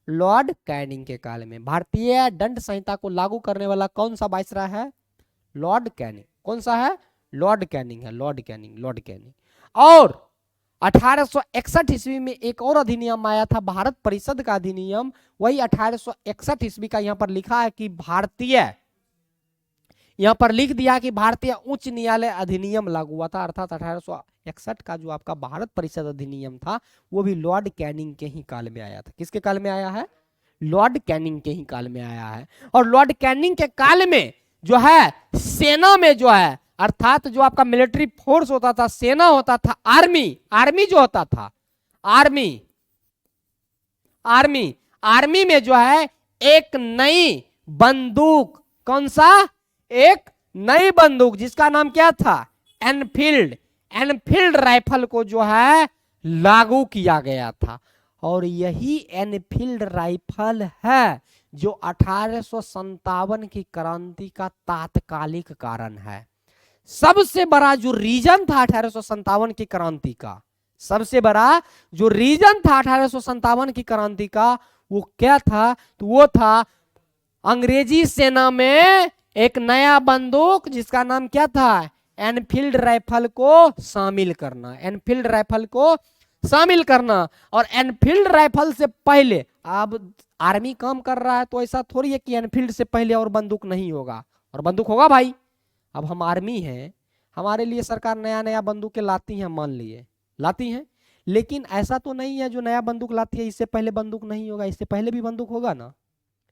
लॉर्ड कैनिंग के काल में। भारतीय दंड संहिता को लागू करने वाला कौन सा वायसराय है? Lord Canning. कौन सा है? लॉर्ड कैनिंग है, लॉर्ड कैनिंग, लॉर्ड कैनिंग। और 1861 ईस्वी में एक और अधिनियम आया था, भारत परिषद का अधिनियम। वही 1861 ईस्वी का यहाँ पर लिखा है कि भारतीय, यहाँ पर लिख दिया कि भारतीय उच्च न्यायालय अधिनियम लागू हुआ था। अर्थात 1861 का जो आपका भारत परिषद अधिनियम था वो भी लॉर्ड कैनिंग के ही काल में आया था। किसके काल में आया है? लॉर्ड कैनिंग के ही काल में आया है। और लॉर्ड कैनिंग के काल में जो है सेना में जो है, अर्थात जो आपका मिलिट्री फोर्स होता था, सेना होता था, आर्मी, आर्मी जो होता था, आर्मी, आर्मी, आर्मी में जो है एक नई बंदूक, कौन सा? एक नई बंदूक, जिसका नाम क्या था? एनफील्ड, एनफील्ड राइफल को जो है लागू किया गया था। और यही एनफील्ड राइफल है जो 1857 की क्रांति का तात्कालिक कारण है। सबसे बड़ा जो रीजन था 1857 की क्रांति का, सबसे बड़ा जो रीजन था 1857 की क्रांति का, वो क्या था? तो वो था अंग्रेजी सेना में एक नया बंदूक, जिसका नाम क्या था? एनफील्ड राइफल को शामिल करना, एनफील्ड राइफल को शामिल करना। और एनफील्ड राइफल से पहले, अब आर्मी काम कर रहा है तो ऐसा थोड़ी है कि एनफील्ड से पहले और बंदूक नहीं होगा, और बंदूक होगा भाई। अब हम आर्मी हैं, हमारे लिए सरकार नया नया बंदूकें लाती हैं, मान लिए लाती हैं, लेकिन ऐसा तो नहीं है जो नया बंदूक लाती है इससे पहले बंदूक नहीं होगा, इससे पहले भी बंदूक होगा ना,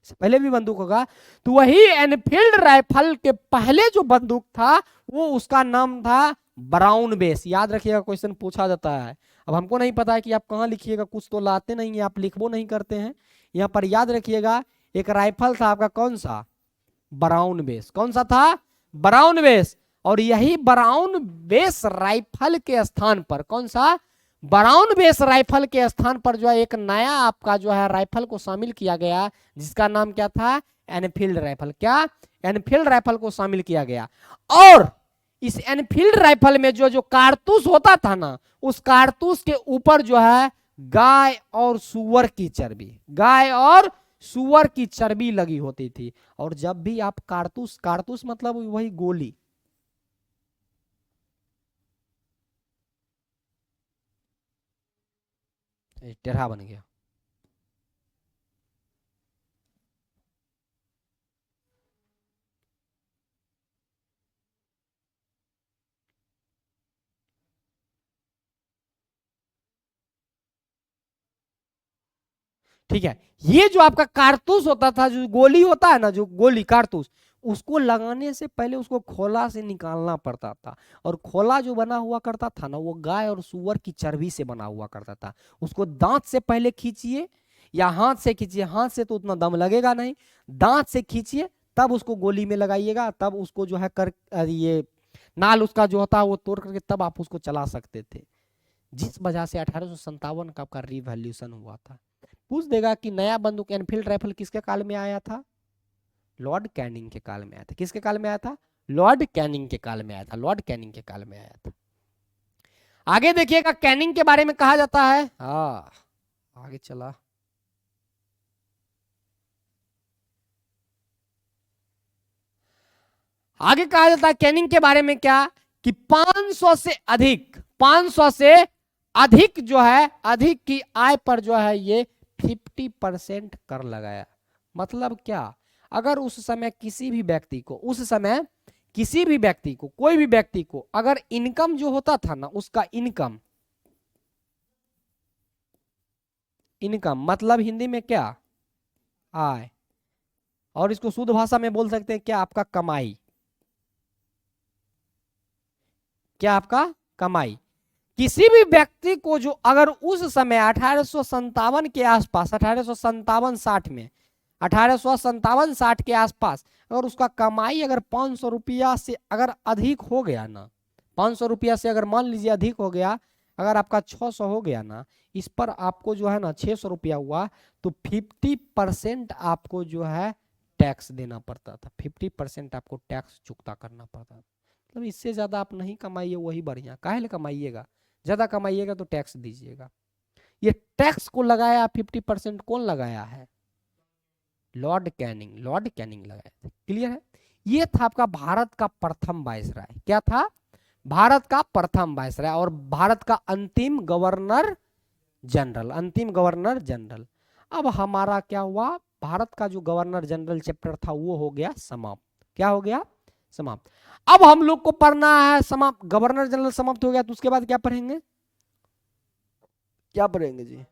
इससे पहले भी बंदूक होगा। तो वही एनफील्ड राइफल के पहले जो बंदूक था वो उसका नाम था ब्राउन बेस। याद रखिएगा, क्वेश्चन पूछा जाता है। अब हमको नहीं पता है कि आप कहाँ लिखिएगा, कुछ तो लाते नहीं है, आप लिखबो नहीं करते हैं। यहाँ पर याद रखिएगा, एक राइफल था आपका कौन सा? Brown base. कौन सा था? Brown base. और यही ब्राउन बेस राइफल के स्थान पर, कौन सा? ब्राउन बेस राइफल के स्थान पर जो है एक नया आपका जो है राइफल को शामिल किया गया, जिसका नाम क्या था? Enfield rifle. क्या? एनफील्ड राइफल को शामिल किया गया। और इस एनफील्ड राइफल में जो जो कारतूस होता था ना, उस कारतूस के ऊपर जो है गाय और सुअर की चर्बी, गाय और सुअर की चर्बी लगी होती थी। और जब भी आप कारतूस, कारतूस मतलब वही गोली, टेढ़ा बन गया, ठीक है। ये जो आपका कारतूस होता था, जो गोली होता है ना, जो गोली कारतूस, उसको लगाने से पहले उसको खोला से निकालना पड़ता था, और खोला जो बना हुआ करता था ना वो गाय और सुअर की चर्बी से बना हुआ करता था। उसको दांत से पहले खींचिए या हाथ से खींचिए, हाथ से तो उतना दम लगेगा नहीं, दांत से खींचिए तब उसको गोली में लगाइएगा, तब उसको जो है कर ये नाल उसका जो होता है वो तोड़ करके तब आप उसको चला सकते थे। जिस वजह से 1857 का आपका रिवॉल्यूशन हुआ था। पूछ देगा कि नया बंदूक एनफील्ड राइफल किसके काल में आया था? लॉर्ड कैनिंग के काल में आया था। किसके काल में आया था? लॉर्ड कैनिंग के काल में आया था। लॉर्ड कैनिंग के काल में आया था। आगे देखिएगा कैनिंग के बारे में कहा जाता है। हाँ आगे चला, आगे कहा जाता है कैनिंग के बारे में क्या कि 500 से अधिक, 500 से अधिक जो है, अधिक की आय पर जो है ये 50% कर लगाया। मतलब क्या? अगर उस समय किसी भी व्यक्ति को, उस समय किसी भी व्यक्ति को, कोई भी व्यक्ति को अगर इनकम जो होता था ना, उसका इनकम, इनकम मतलब हिंदी में क्या? आय, और इसको शुद्ध भाषा में बोल सकते हैं क्या? आपका कमाई। क्या? आपका कमाई। किसी भी व्यक्ति को जो अगर उस समय 1857 के आसपास, 1857-60 में, 1857-60 के आसपास अगर उसका कमाई अगर 500 रुपया से अगर अधिक हो गया ना, 500 रुपया से अगर मान लीजिए अधिक हो गया, अगर आपका 600 हो गया ना, इस पर आपको जो है ना 600 रुपया हुआ तो 50% आपको जो है टैक्स देना पड़ता था। 50% आपको टैक्स चुकता करना पड़ता था। मतलब इससे ज्यादा आप नहीं कमाइए वही बढ़िया। काहे कमाइएगा? ज्यादा कमाइएगा तो टैक्स दीजिएगा। ये टैक्स को लगाया 50% कौन लगाया है? Lord Canning. लॉर्ड कैनिंग लगाया था। क्लियर है? ये था आपका भारत का प्रथम वायसराय। क्या था? भारत का प्रथम वायसराय और भारत का अंतिम गवर्नर जनरल, अंतिम गवर्नर जनरल। अब हमारा क्या हुआ? भारत का जो गवर्नर जनरल चैप्टर था वो हो गया समाप्त। क्या हो गया? समाप्त। अब हम लोग को पढ़ना है समाप्त, गवर्नर जनरल समाप्त हो गया तो उसके बाद क्या पढ़ेंगे? क्या पढ़ेंगे जी?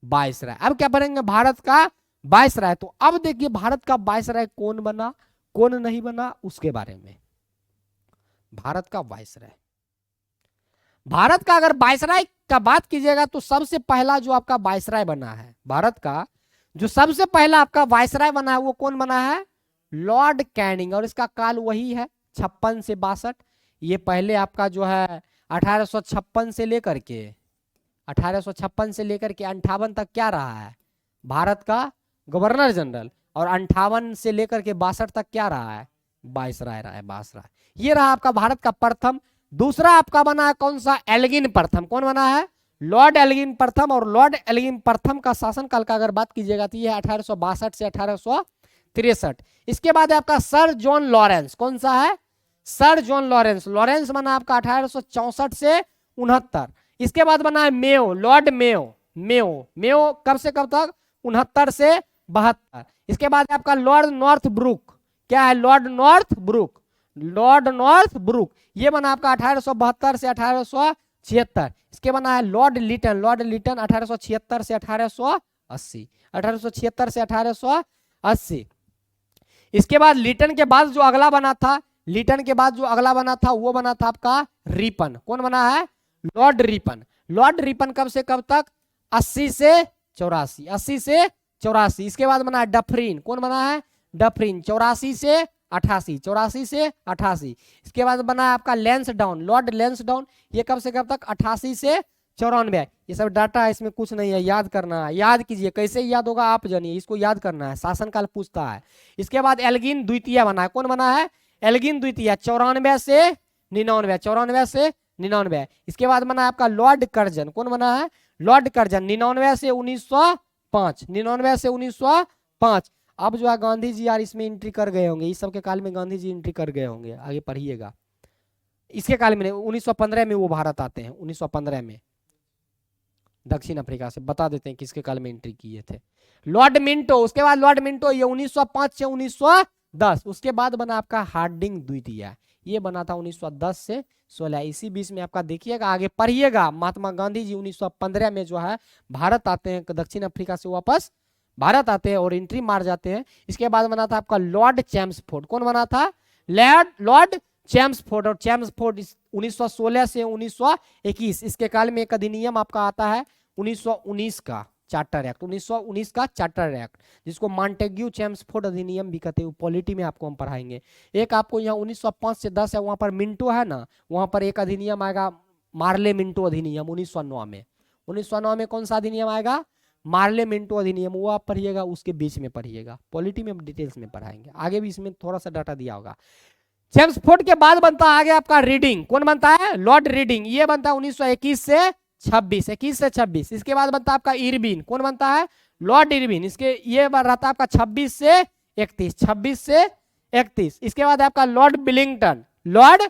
वायसराय। अब क्या पढ़ेंगे? भारत का वायसराय। तो अब देखिए भारत का वायसराय कौन बना, कौन नहीं बना, उसके बारे में। भारत का वायसराय, भारत का अगर वायसराय का बात कीजिएगा तो सबसे पहला जो आपका वायसराय बना है, भारत का जो सबसे पहला आपका वायसराय बना है वो कौन बना है? Lord Canning. और इसका काल वही है 56 से 62। ये पहले आपका जो है 1856 से लेकर के 1856 से लेकर के 58 तक क्या रहा है? भारत का गवर्नर जनरल। और 58 से लेकर के 62 तक क्या रहा है? वायसराय रहा है, वायसराय। ये रहा आपका भारत का प्रथम। दूसरा आपका बना है कौन सा? एल्गिन प्रथम। कौन बना है? लॉर्ड एल्गिन प्रथम। और लॉर्ड एल्गिन प्रथम का शासनकाल का अगर बात कीजिएगा तो ये है 1862 से 1863। इसके बाद है आपका सर जॉन लॉरेंस। कौन सा है? Sir John Lawrence. लॉरेंस बना आपका 1864 से 69। इसके बाद बना है Mayo, Lord Mayo. Mayo, Mayo कब से कब तक? 69 से 72। इसके बाद आपका लॉर्ड नॉर्थ ब्रुक। क्या है? Lord Northbrook. Lord Northbrook ये बना आपका 1872 से 1876। इसके बना है लॉर्ड लिटन। लॉर्ड लिटन 1876 से 1880। 1876 से 1880। इसके बाद लिटन के बाद जो अगला बना था, लिटन के बाद जो अगला बना था वो बना था आपका रिपन। कौन बना है? Lord Ripon. लॉर्ड रिपन कब से कब तक? 80 से 84। 80 से 84। इसके बाद बना है डफरीन। कौन बना है? डफरीन 84 से 88। 84 से 88। इसके बाद बना है आपका लैंसडाउन, लॉर्ड लैंसडाउन। ये कब से कब तक? 88 से 94। ये सब डाटा है, इसमें कुछ नहीं है, याद करना है। याद कीजिए, कैसे याद होगा आप जानिए, इसको याद करना है, शासनकाल पूछता है। इसके बाद एल्गिन द्वितीय बना है। कौन बना है? एल्गिन द्वितीय 94 से 99। 94 से 99। इसके बाद बना है आपका लॉर्ड कर्जन। कौन बना है? लॉर्ड कर्जन 99 से 1905। 99 से 1905। अब जो है गांधी जी यार इसमें एंट्री कर गए होंगे, इस सब के काल में गांधी जी एंट्री कर गए होंगे, आगे पढ़िएगा। इसके काल में 1915 में वो भारत आते हैं। 1915 में दक्षिण अफ्रीका से। बता देते हैं किसके काल में एंट्री किए थे। Lord Minto. उसके बाद लॉर्ड मिंटो ये 1905 से 1910। उसके बाद बना आपका हार्डिंग द्वितीय। ये बना था 1910 से 16। इसी बीच में आपका देखिएगा, आगे पढ़िएगा, महात्मा गांधी जी 1915 में जो है भारत आते हैं दक्षिण अफ्रीका से वापस भारत आते हैं और एंट्री मार जाते हैं। इसके बाद बना था आपका लॉर्ड चैम्सफोर्ड। कौन बना था? Lord Chelmsford. और चैम्सफोर्ड 1916 से 1921 इसके काल में एक अधिनियम आपका आता है 1919 का चार्टर एक्ट, 1919 का चार्टर एक्ट, जिसको मॉन्टेग्यू चैम्सफोर्ड अधिनियम भी कहते हैं। पॉलिटी में आपको हम पढ़ाएंगे। एक आपको यहाँ 1905 से 10 है, वहां पर मिंटो है ना, वहां पर एक अधिनियम आएगा मार्ले मिंटो अधिनियम 1909 में। 1909 में कौन सा अधिनियम आएगा? मार्ले मिंटो अधिनियम। वो आप पढ़िएगा, उसके बीच में पढ़िएगा। पॉलिटी में हम डिटेल्स में पढ़ाएंगे, आगे भी इसमें थोड़ा सा डाटा दिया होगा। चैम्सफोर्ड के बाद बनता है आगे आपका रीडिंग। कौन बनता है? Lord reading. ये बनता है 1921 से 26, 21 से 26। इसके बाद बनता है आपका इरविन। कौन बनता है? Lord Irwin. इसके ये रहता है आपका 26 से 31, 26 से 31। इसके बाद आपका लॉर्ड बिलिंगटन, लॉर्ड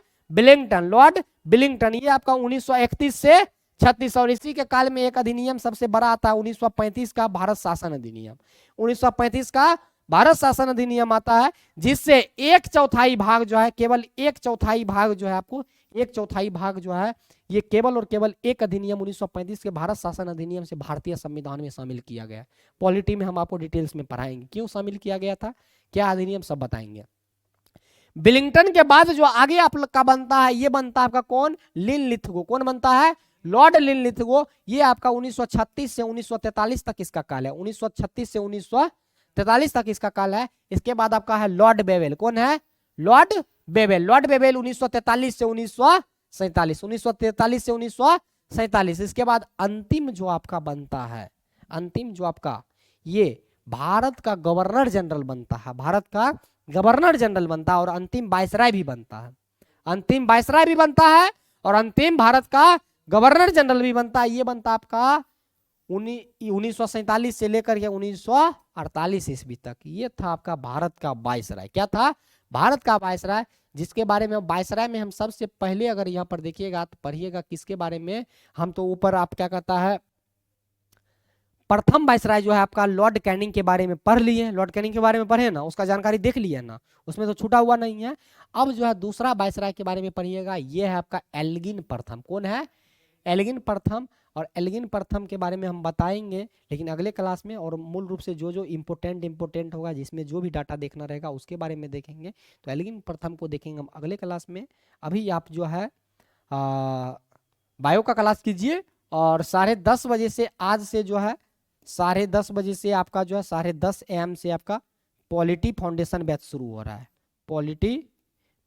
बिलिंगटन ये आपका 1931 से 36। और इसी के काल में एक अधिनियम सबसे बड़ा आता है 1935 का भारत शासन अधिनियम। 1935 का भारत शासन अधिनियम आता है, जिससे 1/4 भाग जो है, केवल 1/4 भाग जो है, आपको 1/4 भाग जो है, ये केवल और केवल एक अधिनियम 1935 के भारत शासन अधिनियम से भारतीय संविधान में शामिल किया गया। पॉलिटी में हम आपको डिटेल्स में पढ़ाएंगे क्यों शामिल किया गया था, क्या अधिनियम, सब बताएंगे। बिलिंगटन के बाद जो आगे आप लोग का बनता है, ये बनता है आपका कौन? लिनलिथगो। कौन बनता है? Lord Linlithgow. ये आपका 1936 से 1943 तक इसका काल है। 1936 से 1943 तक इसका काल है। इसके बाद आपका है लॉर्ड बेवेल। कौन है? Lord Wavell. लॉर्ड बेवेल 1943 से 1947, 1943 से 1947। इसके बाद अंतिम जो आपका बनता है, अंतिम जो आपका ये भारत का गवर्नर जनरल बनता है, भारत का गवर्नर जनरल बनता है, और अंतिम वायसराय भी बनता है। अंतिम वायसराय भी बनता है और अंतिम भारत का गवर्नर जनरल भी बनता है। ये बनता आपका 1947 से लेकर के 1948 ईस्वी तक। ये था आपका भारत का वायसराय। क्या था? भारत का वायसराय, जिसके बारे में वायसराय में हम सबसे पहले अगर यहाँ पर देखिएगा तो पढ़िएगा किसके बारे में। हम तो ऊपर आप क्या कहता है, प्रथम वायसराय जो है आपका लॉर्ड कैनिंग के बारे में पढ़ लिए। लॉर्ड कैनिंग के बारे में पढ़े ना, उसका जानकारी देख लिया ना, उसमें तो छूटा हुआ नहीं है। अब जो है दूसरा वायसराय के बारे में पढ़िएगा, ये है आपका एल्गिन प्रथम। कौन है? एल्गिन प्रथम। और एल्गिन प्रथम के बारे में हम बताएंगे लेकिन अगले क्लास में, और मूल रूप से जो जो इम्पोर्टेंट होगा, जिसमें जो भी डाटा देखना रहेगा उसके बारे में देखेंगे। तो एल्गिन प्रथम को देखेंगे हम अगले क्लास में। अभी आप जो है बायो का क्लास कीजिए, और 10:30 बजे से, आज से जो है 10:30 बजे से आपका जो है 10:30 AM से आपका पॉलिटी फाउंडेशन बैच शुरू हो रहा है। पॉलिटी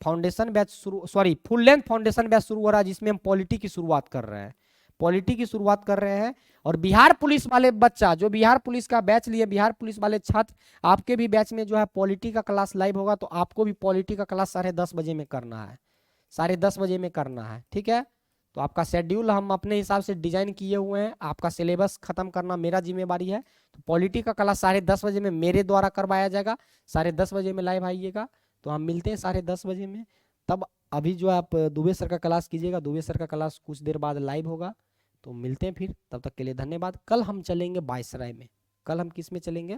फाउंडेशन बैच शुरू, sorry full length foundation batch शुरू हो रहा है, जिसमें हम पॉलिटी की शुरुआत कर रहे हैं। पॉलिटी की शुरुआत कर रहे हैं। और बिहार पुलिस वाले बच्चा जो बिहार पुलिस का बैच लिए, बिहार पुलिस वाले छात्र, आपके भी बैच में जो है पॉलिटी का क्लास लाइव होगा, तो आपको भी पॉलिटी का क्लास 10:30 बजे में करना है, 10:30 बजे में करना है। ठीक है, तो आपका शेड्यूल हम अपने हिसाब से डिजाइन किए हुए हैं। आपका सिलेबस खत्म करना मेरा जिम्मेवारी है। तो पॉलिटी का क्लास 10:30 बजे में मेरे द्वारा करवाया जाएगा। 10:30 बजे में लाइव आइएगा। तो हम मिलते हैं 10:30 बजे में। तब अभी जो आप दुबे सर का क्लास कीजिएगा, दुबे सर का क्लास कुछ देर बाद लाइव होगा। तो मिलते हैं फिर, तब तक के लिए धन्यवाद। कल हम चलेंगे वायसराय में। कल हम किस में चलेंगे?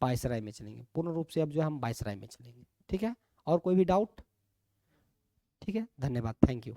वायसराय में चलेंगे। पूर्ण रूप से अब जो है हम वायसराय में चलेंगे। ठीक है, और कोई भी डाउट? ठीक है, धन्यवाद, थैंक यू।